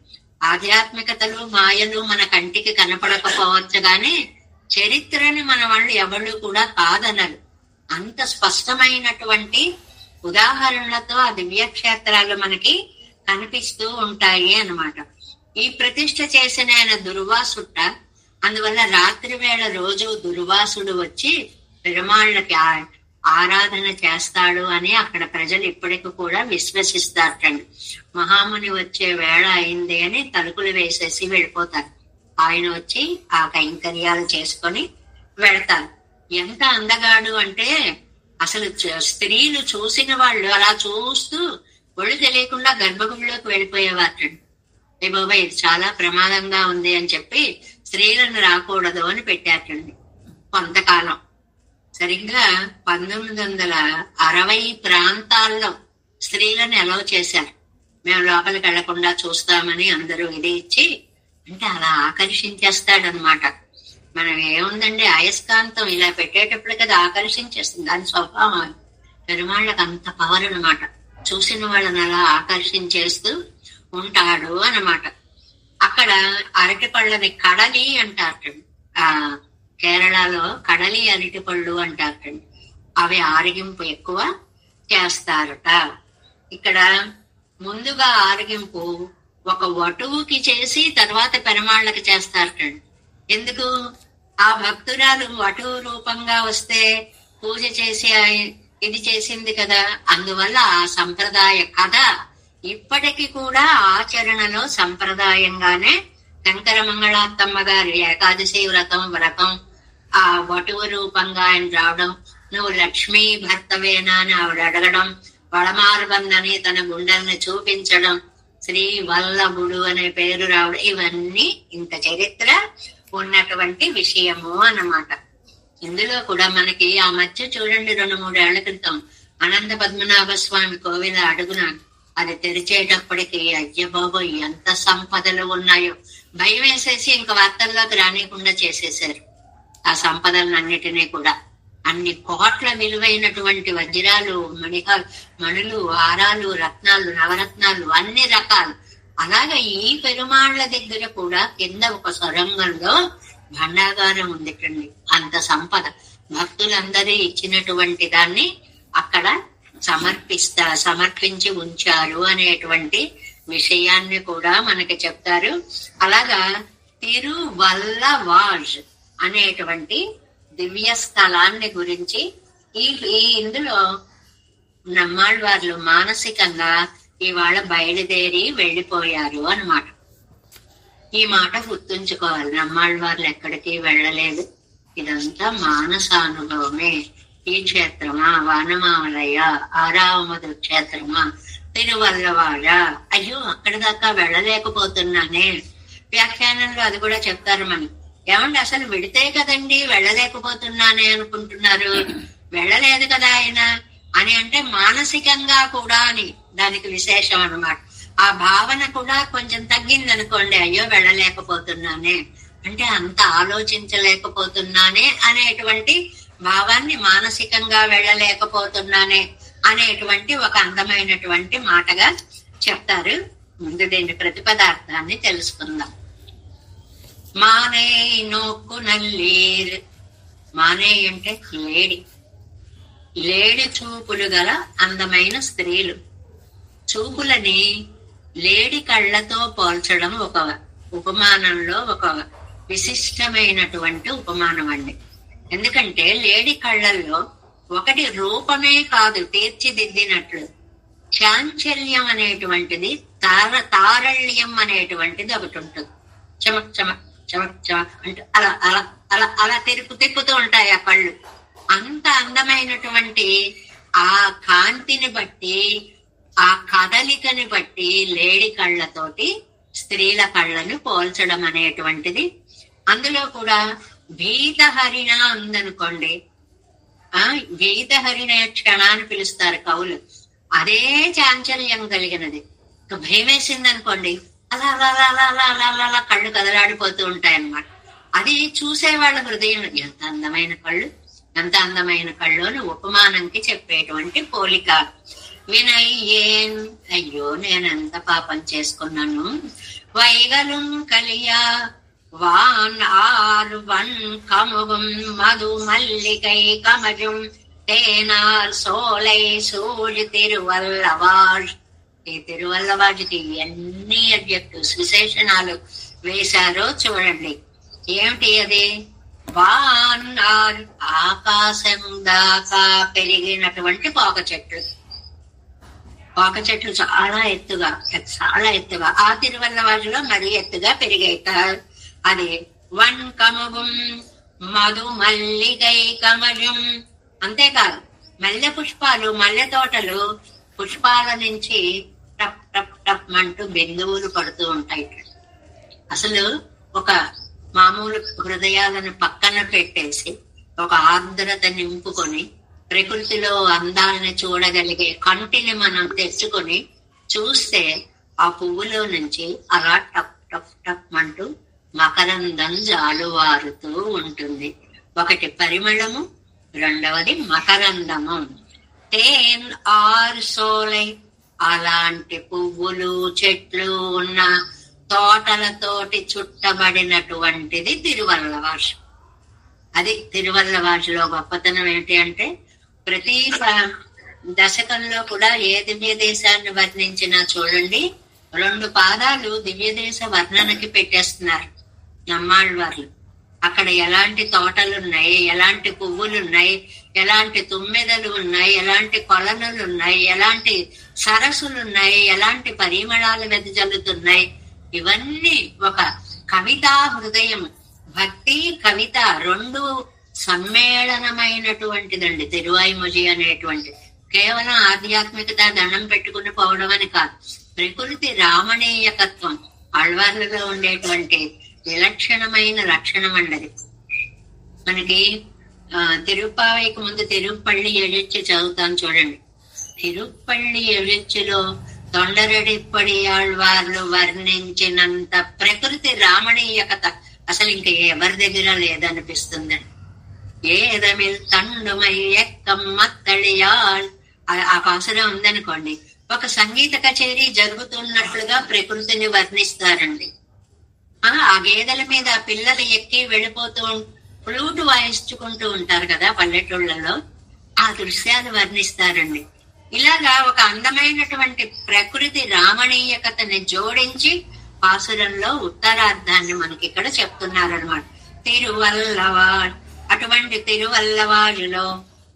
ఆధ్యాత్మికతలు మాయలు మన కంటికి కనపడకపోవచ్చు గాని చరిత్రని మన వాళ్ళు ఎవరు కూడా కాదనరు. అంత స్పష్టమైనటువంటి ఉదాహరణలతో ఆ దివ్యక్షేత్రాలు మనకి కనిపిస్తూ ఉంటాయి అన్నమాట. ఈ ప్రతిష్ఠ చేసిన ఆయన దుర్వాసుట. అందువల్ల రాత్రి వేళ రోజు దుర్వాసుడు వచ్చి పెరుమాళ్ళకి ఆరాధన చేస్తాడు అని అక్కడ ప్రజలు ఇప్పటికి కూడా విశ్వసిస్తారటండి. మహాముని వచ్చే వేళ అయింది అని తలుపులు వేసేసి వెళ్ళిపోతారు. ఆయన వచ్చి ఆ కైంకర్యాలు చేసుకొని వెళతారు. ఎంత అందగాడు అంటే అసలు స్త్రీలు చూసిన వాళ్ళు అలా చూస్తూ ఒళ్ళు తెలియకుండా గర్భగుడిలోకి వెళ్ళిపోయేవారటండి. ఏ బాబా ఇది చాలా ప్రమాదంగా ఉంది అని చెప్పి స్త్రీలను రాకూడదు అని పెట్టారటండి కొంతకాలం. సరిగ్గా 1960 ప్రాంతాల్లో స్త్రీలను ఎలవ చేశారు. మేము లోపలికి వెళ్లకుండా చూస్తామని అందరూ ఇది ఇచ్చి, అంటే అలా ఆకర్షించేస్తాడనమాట. మనం ఏముందండి, అయస్కాంతం ఇలా పెట్టేటప్పుడు కదా ఆకర్షించేస్తుంది, దాని స్వభావం. పెరుమాళ్ళకి అంత పవర్ అనమాట. చూసిన వాళ్ళని అలా ఆకర్షించేస్తూ ఉంటాడు అన్నమాట. అక్కడ అరటి పళ్ళని కడలి అంటారు. కేరళలో కడలి అరటి పళ్ళు అంటారు. అవి ఆరగింపు ఎక్కువ చేస్తారట. ఇక్కడ ముందుగా ఆరగింపు ఒక వటువుకి చేసి తర్వాత పెరుమాళ్ళకి చేస్తారటండి. ఎందుకు? ఆ భక్తురాలు వటువు రూపంగా వస్తే పూజ చేసి ఇది చేసింది కదా, అందువల్ల ఆ సంప్రదాయ కథ ఇప్పటికి కూడా ఆచరణలో సంప్రదాయంగానే శంకర మంగళాత్తమ్మ గారి ఏకాదశి వ్రతం ఆ వటువు రూపంగా ఆయన రావడం, నువ్వు లక్ష్మీ భర్తవేనా అని ఆవిడ అడగడం, వడమార్బందని తన గుండెల్ని చూపించడం, శ్రీ వల్లభుడు అనే పేరు రావడం, ఇవన్నీ ఇంత చరిత్ర ఉన్నటువంటి విషయము అన్నమాట. ఇందులో కూడా మనకి ఆ మధ్య చూడండి 2-3 ఏళ్ల క్రితం అనంత పద్మనాభ స్వామి కోవిల అడుగున అది తెరిచేటప్పటికి అయ్య బాబోయ్ ఎంత సంపదలు ఉన్నాయో భయం వేసేసి ఇంక వార్తల్లోకి రానికుండా చేసేశారు. ఆ సంపదలన్నిటినీ కూడా అన్ని కోట్ల విలువైనటువంటి వజ్రాలు, మణులు, హారాలు, రత్నాలు, నవరత్నాలు, అన్ని రకాలు. అలాగే ఈ పెరుమాళ్ల దగ్గర కూడా కింద ఒక సొరంగంలో భండాగారం ఉందిటండి. అంత సంపద భక్తులందరూ ఇచ్చినటువంటి దాన్ని అక్కడ సమర్పించి ఉంచారు అనేటువంటి విషయాన్ని కూడా మనకి చెప్తారు. అలాగా తిరువల్లవాజ్ అనేటువంటి దివ్య స్థలాన్ని గురించి ఈ ఇందులో నమ్మాళ్వార్లు మానసికంగా ఇవాళ బయలుదేరి వెళ్ళిపోయారు అన్నమాట. ఈ మాట గుర్తుంచుకోవాలి. నమ్మాళ్వార్లు ఎక్కడికి వెళ్ళలేదు, ఇదంతా మానసానుభవమే. ఈ క్షేత్రమా, వనమాలయ, ఆరావమధు క్షేత్రమా, తిరువల్లవాడ, అయ్యో అక్కడి దాకా వెళ్ళలేకపోతున్నానే. వ్యాఖ్యానంలో అది కూడా చెప్తారు మనకి. ఏమండి అసలు విడితే కదండి వెళ్ళలేకపోతున్నానే అనుకుంటున్నారు, వెళ్ళలేదు కదా ఆయన అని అంటే మానసికంగా కూడా అని దానికి విశేషం అన్నమాట. ఆ భావన కూడా కొంచెం తగ్గిందనుకోండి, అయ్యో వెళ్ళలేకపోతున్నానే అంటే అంత ఆలోచించలేకపోతున్నానే అనేటువంటి భావాన్ని మానసికంగా వెళ్ళలేకపోతున్నానే అనేటువంటి ఒక అందమైనటువంటి మాటగా చెప్తారు. ముందు దీని ప్రతిపదార్థాన్ని తెలుసుకుందాం. మానే నోక్కు నల్లీర్. మానే అంటే లేడి, లేడి చూపులు గల అందమైన స్త్రీలు. చూపులని లేడి కళ్ళతో పోల్చడం ఒక ఉపమానంలో ఒక విశిష్టమైనటువంటి ఉపమానం అండి. ఎందుకంటే లేడి కళ్ళల్లో ఒకటి రూపమే కాదు తీర్చిదిద్దినట్లు చాంచల్యం అనేటువంటిది, తారళ్యం అనేటువంటిది ఒకటి ఉంటుంది. చమక్ చమక్ చమక్ చమక్ అంటే అలా అలా అలా అలా తిప్పుతూ ఉంటాయి ఆ కళ్ళు. అంత అందమైనటువంటి ఆ కాంతిని బట్టి, ఆ కదలికని బట్టి లేడి కళ్ళతోటి స్త్రీల కళ్ళను పోల్చడం అనేటువంటిది. అందులో కూడా భీతహరిణ ఉందనుకోండి, గీతహరిణ క్షణాన్ని పిలుస్తారు కవులు. అదే చాంచల్యం కలిగినది. భయం వేసింది అనుకోండి, అలా అలా అలా అలా అలా అలా అలా కళ్ళు కదలాడిపోతూ ఉంటాయన్నమాట. అది చూసేవాళ్ళ హృదయం ఎంత అందమైన కళ్ళు, ఎంత అందమైన కళ్ళు అని ఉపమానంకి చెప్పేటువంటి పోలిక. వినయ్యేన్, అయ్యో నేనెంత పాపం చేసుకున్నాను. వైగలుం కలియా వాన్ ఆర్వన్ కముగం మధు మల్లికై కమజం తేనార్ సోలై సూజి తిరువల్లవాజ్. ఈ తిరువల్లవాజ్కి ఎన్ని అడ్జెక్టివ్స్, విశేషణాలు వేశారో చూడండి. ఏమిటి అది? వాన్ ఆర్, ఆకాశం దాకా పెరిగినటువంటి పోక చెట్లు. పోక చెట్లు చాలా ఎత్తుగా ఆ తిరువల్లవాజులో మరీ ఎత్తుగా పెరిగాయిట. అది వన్ కమగం మధు మల్లికై కమజం. అంతేకాదు మల్లె పుష్పాలు, మల్లె తోటలు పుష్పాల నుంచి టప్ టప్ టప్ అంటూ బిందువులు పడుతూ ఉంటాయి. అసలు ఒక మామూలు హృదయాలను పక్కన పెట్టేసి ఒక ఆర్ద్రత నింపుకొని ప్రకృతిలో అందాలను చూడగలిగే కంటిని మనం తెచ్చుకొని చూస్తే ఆ పువ్వులో నుంచి అలా టప్ టప్ టప్ అంటూ మకరందం జాలువారుతూ ఉంటుంది. ఒకటి పరిమళము, రెండవది మకరందము. తేన్ ఆర్ సోలై, అలాంటి పువ్వులు చెట్లు ఉన్న తోటలతోటి చుట్టబడినటువంటిది తిరువల్లవాజ్. అది తిరువల్లవాజ్లో గొప్పతనం ఏంటి అంటే, ప్రతి దశకంలో కూడా ఏ దివ్య దేశాన్ని వర్ణించినా చూడండి 2 పాదాలు దివ్య దేశ వర్ణనకి పెట్టేస్తున్నారు నమ్మాళ్వార్లు. అక్కడ ఎలాంటి తోటలు ఉన్నాయి, ఎలాంటి పువ్వులు ఉన్నాయి, ఎలాంటి తుమ్మెదలు ఉన్నాయి, ఎలాంటి కొలనులు ఉన్నాయి, ఎలాంటి సరస్సులు ఉన్నాయి, ఎలాంటి పరిమళాలు వెదజల్లుతున్నాయి. ఇవన్నీ ఒక కవితా హృదయం, భక్తి కవిత 2 సమ్మేళనమైనటువంటిదండి తిరువాయిమొഴി అనేటువంటిది. కేవలం ఆధ్యాత్మికత దండం పెట్టుకుని పోవడం అని కాదు, ప్రకృతి రామణీయకత్వం ఆళ్వార్లలో ఉండేటువంటి విలక్షణమైన లక్షణం అండి. మనకి తిరుప్పావైకి ముందు తిరుప్పళ్ళి ఎഴുச்சி చదువుతాను చూడండి. తిరుప్పళ్ళి ఎഴുச்சிలో తొండరడిప్పడి ఆళ్వార్లు వర్ణించినంత ప్రకృతి రామణీయకత అసలు ఇంకా ఎవరి దగ్గర లేదనిపిస్తుందండి. ఏదమిల్ తండుమై ఎక్కమ్మత్తళియాల్ ఆ పాసురం ఉందనుకోండి, ఒక సంగీత కచేరీ జరుగుతున్నట్లుగా ప్రకృతిని వర్ణిస్తారండి. ఆ గేదెల మీద పిల్లలు ఎక్కి వెళ్ళిపోతూ ఫ్లూటు వాయించుకుంటూ ఉంటారు కదా పల్లెటూళ్ళలో, ఆ దృశ్యాలు వర్ణిస్తారండి. ఇలాగా ఒక అందమైనటువంటి ప్రకృతి రామణీయకతని జోడించి పాసురంలో ఉత్తరార్థాన్ని మనకి ఇక్కడ చెప్తున్నారనమాట. తిరువల్లవాడ్, అటువంటి తిరువల్లవాడులో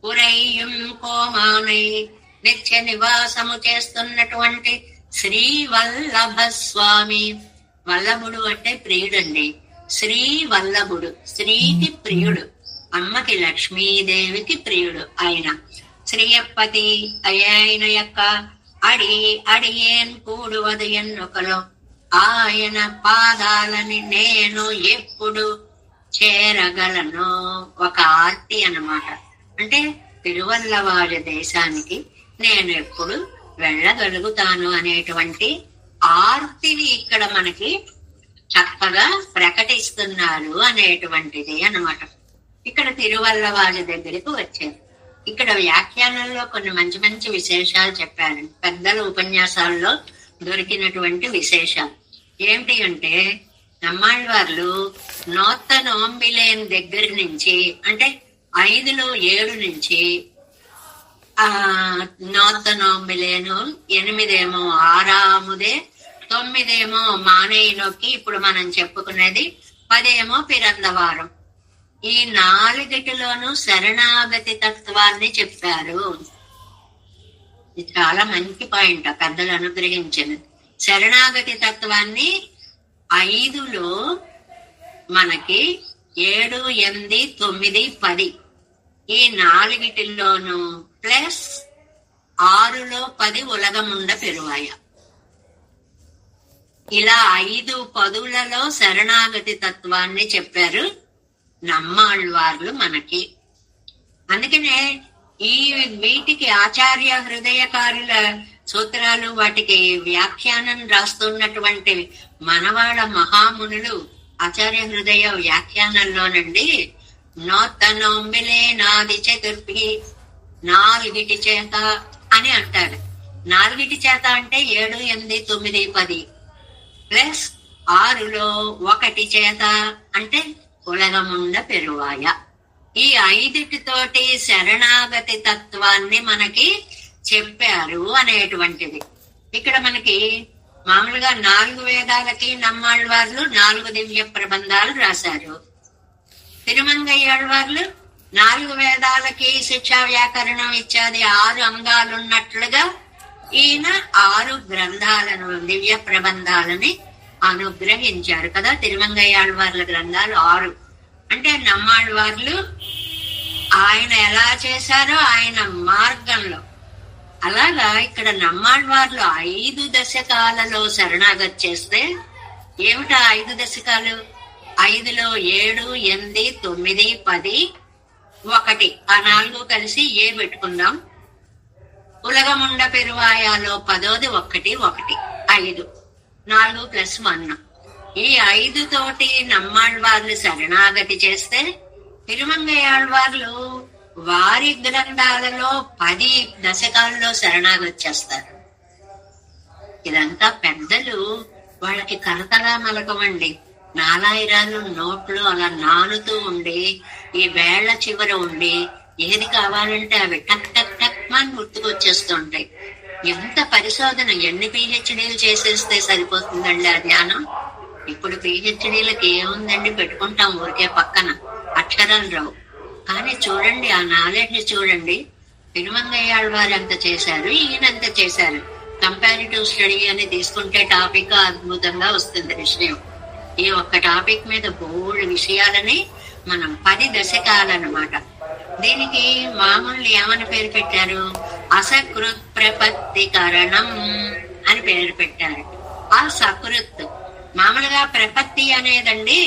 ఉరయ్యం కోమానై నిత్య నివాసము చేస్తున్నటువంటి శ్రీ వల్లభ స్వామి. వల్లభుడు అంటే ప్రియుడండి. శ్రీ వల్లభుడు శ్రీకి ప్రియుడు, అమ్మకి లక్ష్మీదేవికి ప్రియుడు ఆయన. శ్రీయప్పతి ఆయన యొక్క అడియేన్ కూడువది ఎన్నొకలో ఆయన పాదాలని నేను ఎప్పుడు చేరగలను. ఒక ఆర్తి అన్నమాట. అంటే తిరువల్లవారి దేశానికి నేను ఎప్పుడు వెళ్ళగలుగుతాను అనేటువంటి ఆర్తిని ఇక్కడ మనకి చక్కగా ప్రకటిస్తున్నారు అనేటువంటిది అన్నమాట. ఇక్కడ తిరువల్లవారి దగ్గరికి వచ్చారు. ఇక్కడ వ్యాఖ్యానంలో కొన్ని మంచి మంచి విశేషాలు చెప్పారు, పెద్దల ఉపన్యాసాల్లో దొరికినటువంటి విశేషాలు. ఏమిటి అంటే, నమ్మాళ్వార్లు నోత్త నోంబిలేన్ దగ్గర నుంచి, అంటే 5లో 7 నుంచి నోత్త నోంబిలేను, 8 ఆరాముదే, 9 మానేయులోకి ఇప్పుడు మనం చెప్పుకునేది, 10 పిరందవారం. ఈ 4 శరణాగతి తత్వాన్ని చెప్పారు. ఇది చాలా మంచి పాయింట్ పెద్దలు అనుగ్రహించినది. శరణాగతి తత్వాన్ని 5లో మనకి 7, 8, 9, 10 ఈ 4 ప్లస్ 6లో 10 ఉలగముండ పెరువాయ. ఇలా 5 పదులలో శరణాగతి తత్వాన్ని చెప్పారు నమ్మాళ్వార్లు మనకి. అందుకనే ఈ వీటికి ఆచార్య హృదయకారుల సూత్రాలు, వాటికి వ్యాఖ్యానం రాస్తున్నటువంటి మనవాళ్ళ మహామునులు ఆచార్య హృదయ వ్యాఖ్యానంలోనండి నోత్తనొంబిలే నాది చతుర్భి 4 చేత అని అంటారు. 4 చేత అంటే 7, 8, 9, 10 ప్లస్ 6లో 1 చేత అంటే ఉలగముండ పెరువాయ. ఈ 5 శరణాగతి తత్వాన్ని మనకి చెప్పారు అనేటువంటిది. ఇక్కడ మనకి మామూలుగా 4 వేదాలకి నమ్మాళ్వార్లు 4 దివ్య ప్రబంధాలు రాశారు. తిరుమంగయ్యాళ్వార్లు 4 వేదాలకి శిక్షా వ్యాకరణం ఇత్యాది 6 అంగాలున్నట్లుగా ఈయన 6 గ్రంథాలను, దివ్య ప్రబంధాలని అనుగ్రహించారు కదా. తిరుమంగయ్యాళ్వార్ల గ్రంథాలు 6. అంటే నమ్మాళ్వార్లు ఆయన ఎలా చేశారో ఆయన మార్గంలో, అలాగా ఇక్కడ నమ్మాళ్వార్లు 5 దశకాలలో శరణాగతి చేస్తే, ఏమిటా 5 దశకాలు? 5లో 7, 8, 9, 10, 1 ఆ 4 కలిసి ఏ పెట్టుకుందాం. ఉలగముండ పెరువాయాలో 10ది 1, 1 5 4 + 1. ఈ 5 నమ్మాళ్వార్లు శరణాగతి చేస్తే, తిరుమంగయ్యాళ్వార్లు వారి గ్రంథాలలో 10 దశకాల్లో శరణాగతి చేస్తారు. ఇదంతా పెద్దలు వాళ్ళకి కరతలా మలకమండి. నాలాయిరాలు నోట్లు అలా నానుతూ ఉండి, ఈ వేళ్ల చివర ఉండి, ఏది కావాలంటే అవి టక్ టక్ టక్ అని గుర్తుకొచ్చేస్తుంటాయి. ఎంత పరిశోధన, ఎన్ని పిహెచ్డీలు చేసేస్తే సరిపోతుందండి ఆ జ్ఞానం? ఇప్పుడు పిహెచ్డీలకి ఏముందండి, పెట్టుకుంటాం ఊరికే పక్కన, అక్షరాలు రావు. కానీ చూడండి ఆ నాలెడ్జ్ చూడండి. తిరుమంగయ్యాళ్వారు ఎంత చేశారు, ఈయనంత చేశారు. కంపారిటివ్ స్టడీ అని తీసుకుంటే టాపిక్ అద్భుతంగా వస్తుంది విషయం. ఈ ఒక్క టాపిక్ మీద బోల్డ్ విషయాలని మనం 10 దశకాలన్నమాట. దీనికి మామూలు ఏమని పేరు పెట్టారు? అసకృత్ ప్రపత్తికరణం అని పేరు పెట్టారు. ఆ సకృత్ మామూలుగా ప్రపత్తి అనేదండి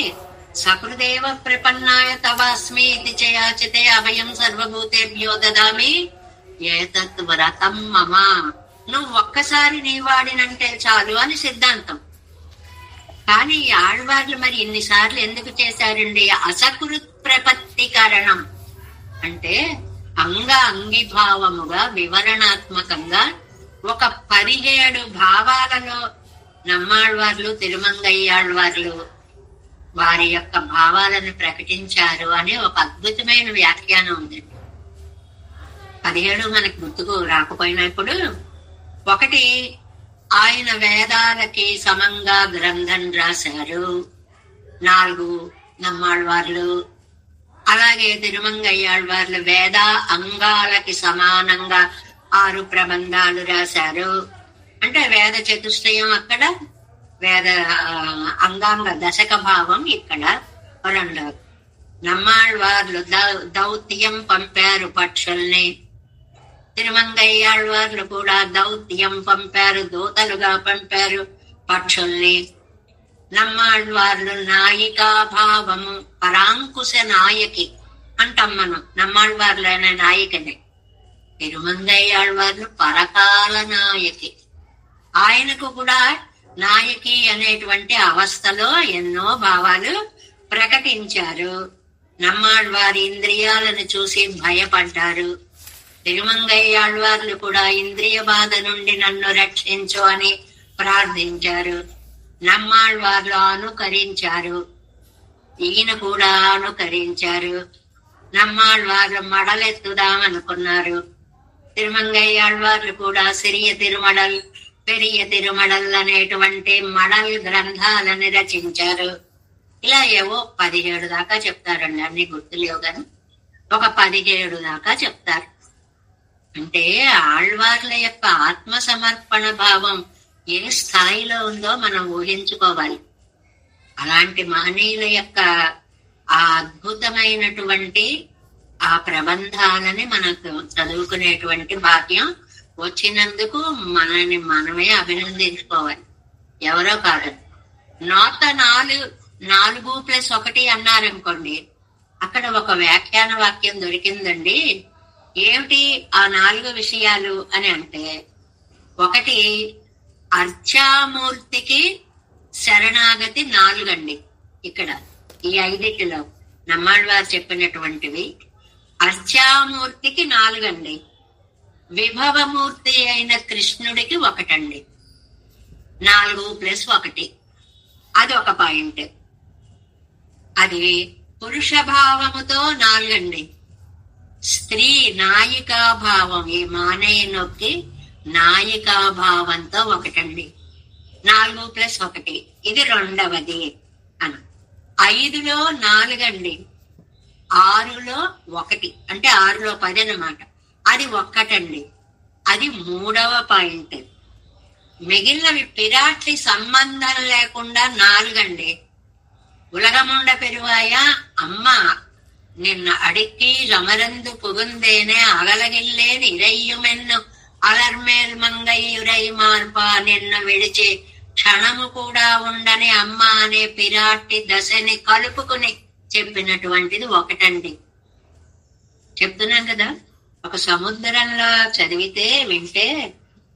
సకృదేవ ప్రపన్నాయ తవాస్మి ఇది చేయాచితే అభయం సర్వభూతేభ్యో దదామి ఏతత్ వ్రతం మమ. నువ్వు ఒక్కసారి నీ వాడినంటే చాలు అని సిద్ధాంతం. కానీ ఈ ఆళ్వార్లు మరి ఇన్నిసార్లు ఎందుకు చేశారండి? అసకృత్ ప్రపత్తికరణం అంటే అంగీభావముగా వివరణాత్మకంగా ఒక 17 భావాలలో నమ్మాళ్వార్లు తిరుమంగయ్యాళ్వార్లు వారి యొక్క భావాలను ప్రకటించారు అనే ఒక అద్భుతమైన వ్యాఖ్యానం ఉంది. 17 మనకు గుర్తుకు రాకపోయినా ఇప్పుడు ఒకటి, ఆయన వేదాలకి సమంగా గ్రంథం రాశారు 4 నమ్మాళ్వార్లు. అలాగే తిరుమంగయ్యాళ్వార్లు వేద అంగాలకి సమానంగా 6 ప్రబంధాలు రాశారు. అంటే వేద చతుష్టయం అక్కడ, వేద అంగాంగ దశక భావం ఇక్కడ 2. నమ్మాళ్వార్లు దౌత్యం పంపారు పక్షుల్ని. తిరుమంగయ్యాళ్వార్లు కూడా దౌత్యం పంపారు, దూతలుగా పంపారు పక్షుల్ని. నమ్మాళ్వార్లు నాయికాభావము, పరాంకుశ నాయకి అంటాం మనం. నమ్మాళ్వార్లు అనే నాయికనే. తిరుమంగయ్యాళ్వార్లు పరకాల నాయకి. ఆయనకు కూడా నాయకి అనేటువంటి అవస్థలో ఎన్నో భావాలు ప్రకటించారు. నమ్మాళ్వారి ఇంద్రియాలను చూసి భయపడ్డారు. తిరుమంగయ్యాళ్వార్లు కూడా ఇంద్రియ బాధ నుండి నన్ను రక్షించు అని ప్రార్థించారు. నమ్మాళ్వార్లు అనుకరించారు. ఈయన కూడా అనుకరించారు. నమ్మాళ్వార్లు మడలెత్తుదామనుకున్నారు. తిరుమంగయ్యాళ్వార్లు కూడా సిరియ తిరుమడల్, పెరియ తిరుమడల్ అనేటువంటి మడల్ గ్రంథాలను రచించారు. ఇలా ఏవో 17 దాకా చెప్తారండి. అన్ని గుర్తులేవు కానీ ఒక 17 దాకా చెప్తారు. అంటే ఆళ్వార్ల యొక్క ఆత్మ సమర్పణ భావం ఏ స్థాయిలో ఉందో మనం ఊహించుకోవాలి. అలాంటి మహనీయుల యొక్క ఆ అద్భుతమైనటువంటి ఆ ప్రబంధాలని మనకు చదువుకునేటువంటి భాగ్యం వచ్చినందుకు మనని మనమే అభినందించుకోవాలి, ఎవరో కాదు. నోట 4+1 అన్నారనుకోండి, అక్కడ ఒక వ్యాఖ్యాన వాక్యం దొరికిందండి. ఏమిటి ఆ 4 విషయాలు అని అంటే, 1 అర్చామూర్తికి శరణాగతి 4 అండి. ఇక్కడ ఈ 5 నమ్మాళ్వారు చెప్పినటువంటివి అర్చామూర్తికి 4 అండి. విభవమూర్తి అయిన కృష్ణుడికి 1 అండి. 4+1 అది ఒక పాయింట్. అది పురుష భావముతో 4 అండి. స్త్రీ నాయికాభావం, ఈ మానయ్య నొక్కి నాయికాభావంతో 1 అండి. 4+1 ఇది 2వది అని. 5లో 4 అండి. 6లో 1 అంటే 6లో 10 అన్నమాట. అది 1 అండి. అది 3వ పాయింట్. మిగిలినవి పిరాటి సంబంధం లేకుండా 4 అండి. ఉలగముండ పెరువాయ అమ్మ నిన్న అడిక్కి రమరందు పుగుందేనే అగలగిల్లేని ఇరయ్యుమెన్ను అలర్మేల్ మంగయ్యురై మార్పా నిన్ను విడిచి క్షణము కూడా ఉండని అమ్మ అనే పిరాటి దశని కలుపుకుని చెప్పినటువంటిది 1 అండి. చెప్తున్నాం కదా, ఒక సముద్రంలో చదివితే వింటే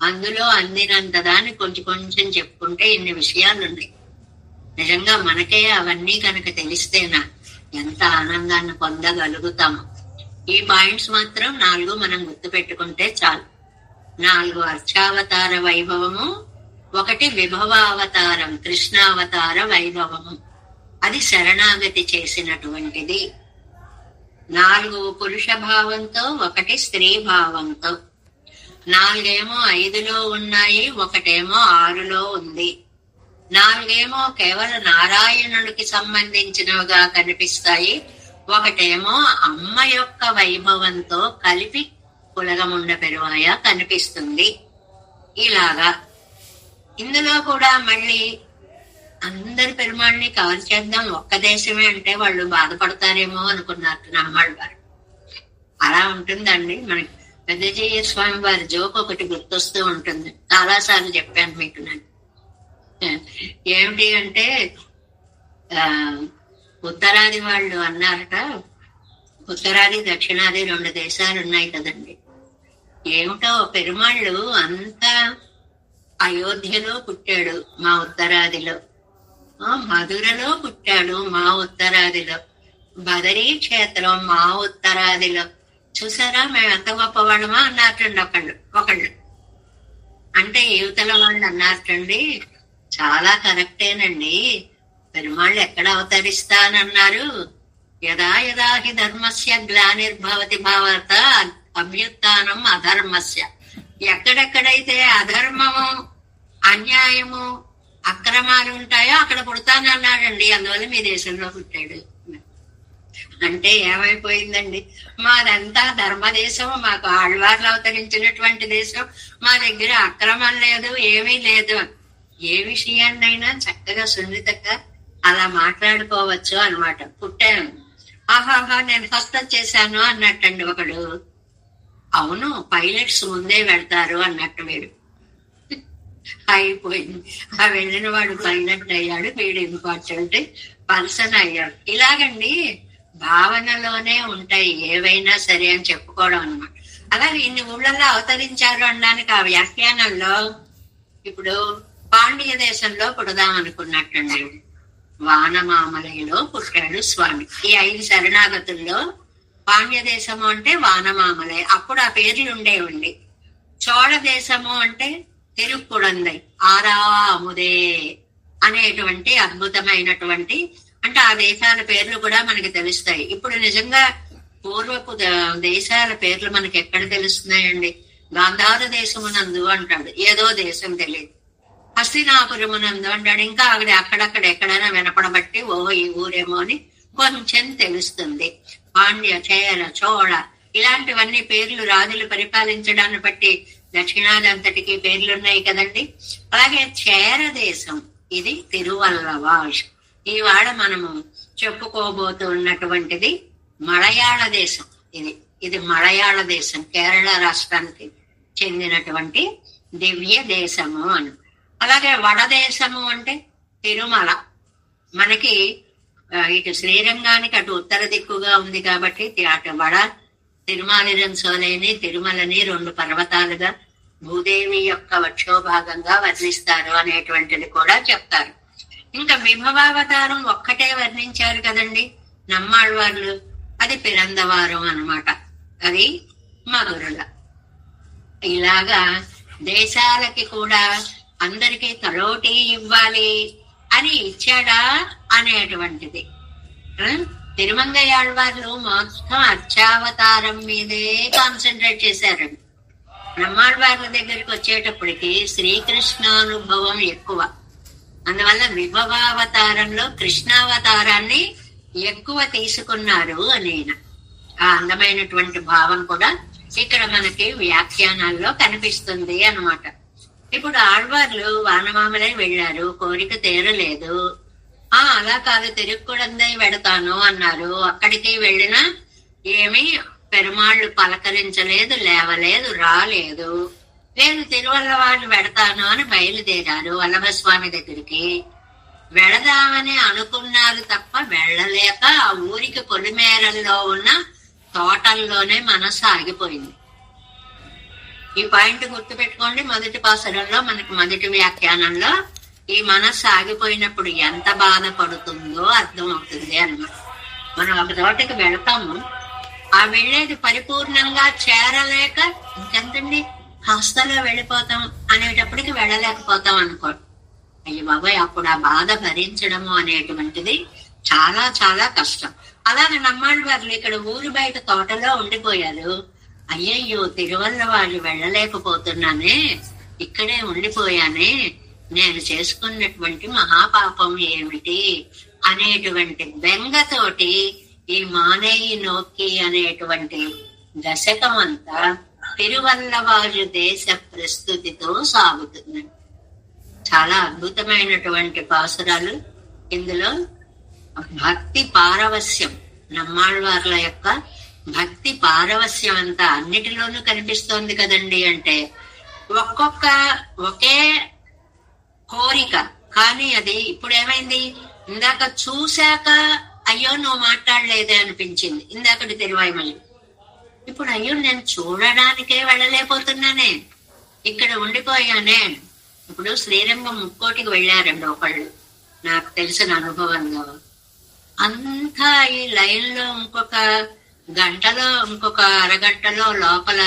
అందులో అందినంత దాన్ని కొంచెం కొంచెం చెప్పుకుంటే ఇన్ని విషయాలు ఉన్నాయి. నిజంగా మనకే అవన్నీ కనుక తెలిస్తేనా ఎంత ఆనందాన్ని పొందగలుగుతాము. ఈ పాయింట్స్ మాత్రం 4 మనం గుర్తు పెట్టుకుంటే చాలు. 4 అర్చావతార వైభవము, 1 విభవావతారం కృష్ణావతార వైభవము, అది శరణాగతి చేసినటువంటిది. 4 పురుష భావంతో, 1 స్త్రీ భావంతో. 4 ఏమో 5లో ఉన్నాయి, 1 ఏమో 6లో ఉంది. 4 ఏమో కేవలం నారాయణుడికి సంబంధించినవిగా కనిపిస్తాయి, 1 ఏమో అమ్మ యొక్క వైభవంతో కలిపి పులగముండ పెరువాయ కనిపిస్తుంది. ఇలాగా ఇందులో కూడా మళ్ళీ అందరి పెరుమాళ్ళని కవర్ చేద్దాం, ఒక్క దేశమే అంటే వాళ్ళు బాధపడతారేమో అనుకున్నారు నమ్మాళ్ళు వారు. అలా ఉంటుందండి. మనకి పెద్దజీయ స్వామి వారి జోక్ ఒకటి గుర్తొస్తూ ఉంటుంది, చాలాసార్లు చెప్పాను మీకు నేను. ఏమిటి అంటే ఉత్తరాది వాళ్ళు అన్నారట, ఉత్తరాది దక్షిణాది 2 దేశాలు ఉన్నాయి కదండి. ఏమిటో పెరుమాళ్ళు అంతా అయోధ్యలో పుట్టాడు మా ఉత్తరాదిలో, మధురలో పుట్టాడు మా ఉత్తరాదిలో, బదరీ క్షేత్రం మా ఉత్తరాదిలో. చూసారా మేము ఎంత గొప్పవాళ్ళమా అన్నారటండి ఒకళ్ళు. అంటే యువతల వాళ్ళు అన్నారటండి, చాలా కరెక్టేనండి, పెరుమాళ్ళు ఎక్కడ అవతరిస్తానన్నారు, యదా యదా హి ధర్మస్య గ్లానిర్భవతి భావత అభ్యుత్థానం అధర్మస్య. ఎక్కడెక్కడైతే అధర్మము, అన్యాయము, అక్రమాలు ఉంటాయో అక్కడ పుడతానన్నాడండి, అందువల్ల మీ దేశంలో పుట్టాడు. అంటే ఏమైపోయిందండి, మాదంతా ధర్మదేశం, మాకు ఆళ్వార్లు అవతరించినటువంటి దేశం, మా దగ్గర అక్రమం లేదు, ఏమీ లేదు. ఏ విషయాన్నైనా చక్కగా సున్నితంగా అలా మాట్లాడుకోవచ్చు అనమాట. పుట్టాను, ఆహాహా నేను హస్తం చేశాను అన్నట్టండి ఒకడు. అవును, పైలట్స్ ముందే వెళ్తారు అన్నట్టు వీడు. అయిపోయింది, ఆ వెళ్ళిన వాడు పైలట్ అయ్యాడు, వీడు ఇంపార్టెంట్ పర్సన్ అయ్యాడు. ఇలాగండి భావనలోనే ఉంటాయి ఏవైనా సరే అని చెప్పుకోవడం అనమాట. అలాగే ఇన్ని ఊళ్ళల్లో అవతరించారు అనడానికి ఆ వ్యాఖ్యానంలో ఇప్పుడు పాండ్య దేశంలో పుడదాం అనుకున్నట్టండి. వానమామలైలో పుట్టాడు స్వామి. ఈ 5 శరణాగతుల్లో పాండ్య దేశము అంటే వానమామలై, అప్పుడు ఆ పేర్లు ఉండేవండి. చోళ దేశము అంటే తిరుక్కుడందై, ఆరాముదే అనేటువంటి అద్భుతమైనటువంటి, అంటే ఆ దేశాల పేర్లు కూడా మనకి తెలుస్తాయి. ఇప్పుడు నిజంగా పూర్వపు దేశాల పేర్లు మనకి ఎక్కడ తెలుస్తున్నాయండి? గాంధార దేశమునందు అంటాడు, ఏదో దేశం తెలియదు. హస్తినాపురమునందు అంటాడు, ఇంకా అక్కడక్కడ ఎక్కడైనా వినపడబట్టి ఓ ఈ ఊరేమో అని కొంచెం తెలుస్తుంది. పాండ్య, చేర, చోళ ఇలాంటివన్నీ పేర్లు రాజులు పరిపాలించడాన్ని బట్టి దక్షిణాది అంతటికి పేర్లున్నాయి కదండి. అలాగే చేర దేశం, ఇది తిరువల్లవాష్. ఈవాడ మనము చెప్పుకోబోతున్నటువంటిది మలయాళ దేశం. ఇది మలయాళ దేశం, కేరళ రాష్ట్రానికి చెందినటువంటి దివ్య దేశము అని. అలాగే వడదేశము అంటే తిరుమల. మనకి ఇటు శ్రీరంగానికి అటు ఉత్తర దిక్కుగా ఉంది కాబట్టి అటు వడ తిరుమాలిరంసోలేని తిరుమలని 2 పర్వతాలుగా భూదేవి యొక్క వక్షోభాగంగా వర్ణిస్తారు అనేటువంటిది కూడా చెప్తారు. ఇంకా విభవావతారం ఒక్కటే వర్ణించారు కదండి నమ్మాళ్వార్లు, అది పిరందవారం అన్నమాట, అది మధురల. ఇలాగా దేశాలకి కూడా అందరికీ తలోటి ఇవ్వాలి అని ఇచ్చాడా అనేటువంటిది. తిరుమంగయాళ్వార్లు మొత్తం అర్చావతారం మీదే కాన్సన్ట్రేట్ చేశారండి. నమ్మాళ్వార్ల దగ్గరికి వచ్చేటప్పటికి శ్రీకృష్ణానుభవం ఎక్కువ, అందువల్ల విభవావతారంలో కృష్ణావతారాన్ని ఎక్కువ తీసుకున్నారు అనేన ఆ అందమైనటువంటి భావం కూడా ఇక్కడ మనకి వ్యాఖ్యానాల్లో కనిపిస్తుంది అన్నమాట. ఇప్పుడు ఆళ్వార్లు వానమామలై వెళ్ళారు, కోరిక తీరలేదు. అలా కాదు, తిరుక్కుడందై వెడతాను అన్నారు. అక్కడికి వెళ్ళినా ఏమీ పెరుమాళ్ళు పలకరించలేదు, లేవలేదు, రాలేదు. లేదు తిరువల్లవాళ్ళు వెడతాను అని బయలుదేరారు వల్లభస్వామి దగ్గరికి. వెళదామని అనుకున్నారు తప్ప వెళ్ళలేక ఆ ఊరికి పొలిమేరల్లో ఉన్న తోటల్లోనే మనసు ఆగిపోయింది. ఈ పాయింట్ గుర్తు పెట్టుకోండి. మొదటి పాసరంలో మనకి మొదటి వ్యాఖ్యానంలో ఈ మనస్సు ఆగిపోయినప్పుడు ఎంత బాధపడుతుందో అర్థం అవుతుంది అన్నమాట. మనం ఒక తోటకి వెళతాము, ఆ వెళ్ళేది పరిపూర్ణంగా చేరలేక ఇంకెంతండి హస్తలో వెళ్ళిపోతాం అనేటప్పటికి వెళ్ళలేకపోతాం అనుకోండి. అయ్యి బాబాయ్, అప్పుడు ఆ బాధ భరించడము అనేటువంటిది చాలా చాలా కష్టం. అలాగే నమ్మాళ్వార్లు ఇక్కడ ఊరు బయట తోటలో ఉండిపోయారు. అయ్యయ్యో, తిరువల్ల వాళ్ళు వెళ్ళలేకపోతున్నానే, ఇక్కడే ఉండిపోయానే, నేను చేసుకున్నటువంటి మహాపాపం ఏమిటి అనేటువంటి బెంగతోటి ఈ మానేయి నోకి అనేటువంటి దశకం అంతా తిరువల్లవారు దేశ ప్రస్తుతితో సాగుతుంది. చాలా అద్భుతమైనటువంటి పాసురాలు. ఇందులో భక్తి పారవస్యం, నమ్మాళ్వార్ల యొక్క భక్తి పారవస్యం అంతా అన్నిటిలోనూ కనిపిస్తోంది కదండి. అంటే ఒకే కోరిక, కానీ అది ఇప్పుడు ఏమైంది, ఇందాక చూశాక అయ్యో నువ్వు మాట్లాడలేదే అనిపించింది ఇందాకటి తిరువాయిమల్లి. ఇప్పుడు అయ్యో నేను చూడడానికే వెళ్ళలేకపోతున్నానే, ఇక్కడ ఉండిపోయానే. ఇప్పుడు శ్రీరంగం ముక్కోటికి వెళ్ళారండి ఒకళ్ళు, నాకు తెలిసిన అనుభవంలో. అంతా ఈ లైన్ లో ఇంకొక గంటలో, ఇంకొక అరగంటలో లోపల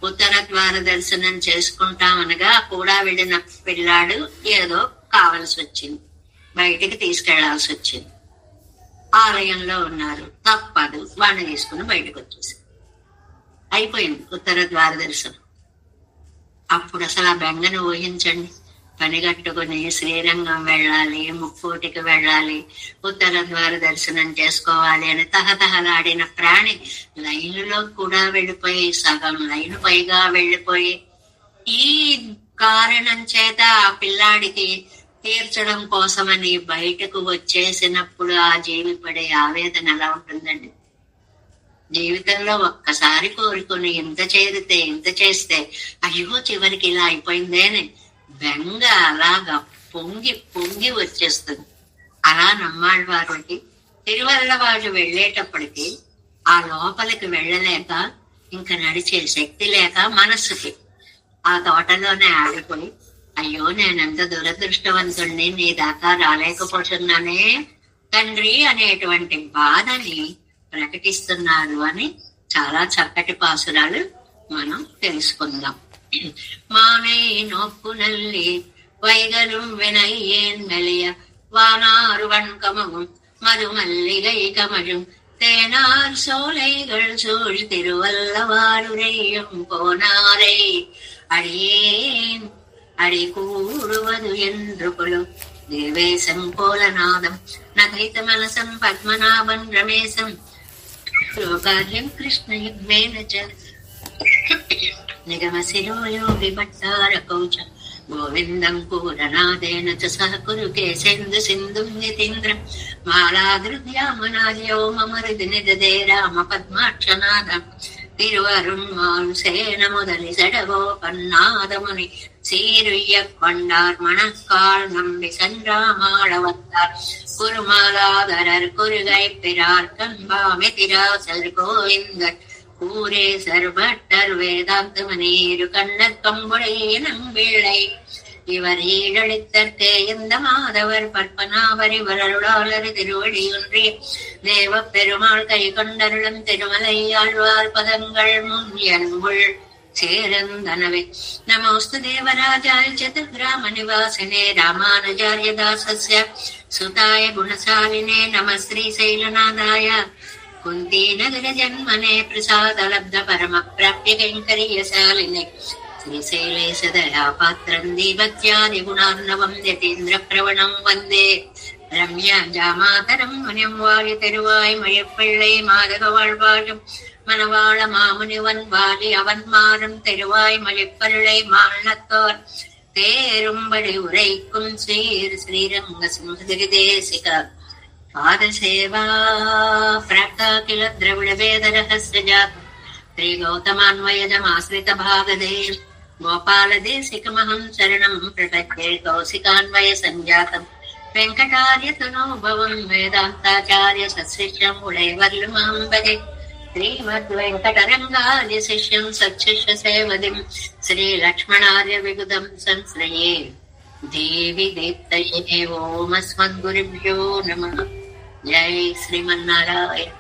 ఉత్తర ద్వార దర్శనం చేసుకుంటామనగా కూడా వెళ్ళిన పిల్లాడు ఏదో కావలసి వచ్చింది, బయటికి తీసుకెళ్లాల్సి వచ్చింది. ఆలయంలో ఉన్నారు, తప్పదు, వాడిని తీసుకుని బయటకు వచ్చేసి అయిపోయింది ఉత్తర ద్వార దర్శనం. అప్పుడు అసలు ఆ బెంగను ఊహించండి. పని కట్టుకుని శ్రీరంగం వెళ్ళాలి, ముక్కోటికి వెళ్ళాలి, ఉత్తర ద్వార దర్శనం చేసుకోవాలి అని తహతహలాడిన ప్రాణి లైన్లో కూడా వెళ్ళిపోయి, సగం లైన్ పైగా వెళ్ళిపోయి, ఈ కారణం చేత ఆ పిల్లాడికి తీర్చడం కోసమని బయటకు వచ్చేసినప్పుడు ఆ జీవి పడే ఆవేదన ఎలా ఉంటుందండి. జీవితంలో ఒక్కసారి కోరుకుని ఇంత చేరితే, ఇంత చేస్తే, అయ్యో చివరికి ఇలా అయిపోయిందేనే బెంగ అలాగా పొంగి పొంగి వచ్చేస్తుంది. అలా నమ్మాళ్వారికి తిరువల్ల వాళ్ళు వెళ్ళేటప్పటికి ఆ లోపలికి వెళ్ళలేక, ఇంకా నడిచే శక్తి లేక మనస్సుకి ఆ తోటలోనే ఆడిపోయి, అయ్యో నేనెంత దురదృష్టవంతుణ్ణి, నీ దాకా రాలేకపోతున్నానే తండ్రి అనేటువంటి బాధని ప్రకటిస్తున్నారు అని చాలా చక్కటి పాసురాలు మనం తెలుసుకుందాం. மானை நோக்குநல்லி வைகலும் வினையேன் மெலிய வானாறு வன்கமமும் மதுமல்லிகை கமழும் தேனார் சோலைகள் சூழ் திருவல்லவாருரையும் போனாரை அடியேன் அடி கூடுவது என்று கொள்ளும் தேவேசம் போலநாதம் நகைத்த மனசம் பத்மநாபன் ரமேசம் யோகாரியம் கிருஷ்ண யுக்மேன నిగమశిరో యోగి భట్టార కౌచ గోవిందం పూరనాదేన చ సహ కురు కేశేందు సింధుం యతీంద్ర మాలాదృద్యామనాద్యో మమ హృది నిదదే రామ పద్మాక్షనాథ తిరువరుణ్మాల్ సేన முதலி சடகோபன்னாதமுனி சீருய்ய கொண்டார் மணக்கால் நம்பி சென்றாமாளவத்தார் குருமாலாதரர் குருகை பிறார் கண்பாமி திராசர் கோவிந்தர் ஊரே சர்வட்டர் வேதாந்த மனீரு கண்ணர் கம்புடைய நம்பிள்ளை இவர் ஈழளித்தற்கே இந்த மாதவர் பற்பனாவர் இவர் அருளாளர் திருவடியொன்றி தேவ பெருமாள் கை கொண்டருளும் திருமலை ஆழ்வார் பதங்கள் முன் என்குள் சேரந்தனவே. நமோஸ்து தேவராஜாய சதுர்கிராம நிவாசினே ராமானுஜார்ய தாசஸ்ய சுதாய குணசாலினே நம ஸ்ரீ சைலநாதாய कुंती नगर जन्मने प्रसाद लब्ध परम प्राप्य कैंकर्यशालिने श्रीशैलेश दया पात्रं दीभक्त्यादि गुणार्णवं यतीन्द्र प्रवणं वन्दे रम्या जामातरं मुनिं वालि तिरुवाय मयप्पिள்ளை மாதக வாழ்வாழும் மணவாள மாமுனிவன் வாலி அவன் மாறும் திருவாய் மலிப்பள்ளை மாநத்தோர் தேரும்படி உரைக்கும் ஸ்ரீரங்க சிம்ஹகிரி தேசிக पादसेवा प्राप्ता किल द्रविड़ वेद रहस्य जात श्री गौतमान्वयजमाश्रित भागदे गोपाल देशिकमहं शरणं प्रपद्ये कौशिकान्वय संजातं वेंकटार्य तनोभवं वेदान्ताचार्य सशिष्यं उडैवर्लुमहं भजे श्रीमद्वेंकटरंगार्य शिष्यं सच्छिष्य सेवदिं श्रीलक्ष्मणार्य विबुधं संश्रये देवी दीप्तये ओम अस्मद्गुरुभ्यो नमः. जय श्रीमन्नारायण.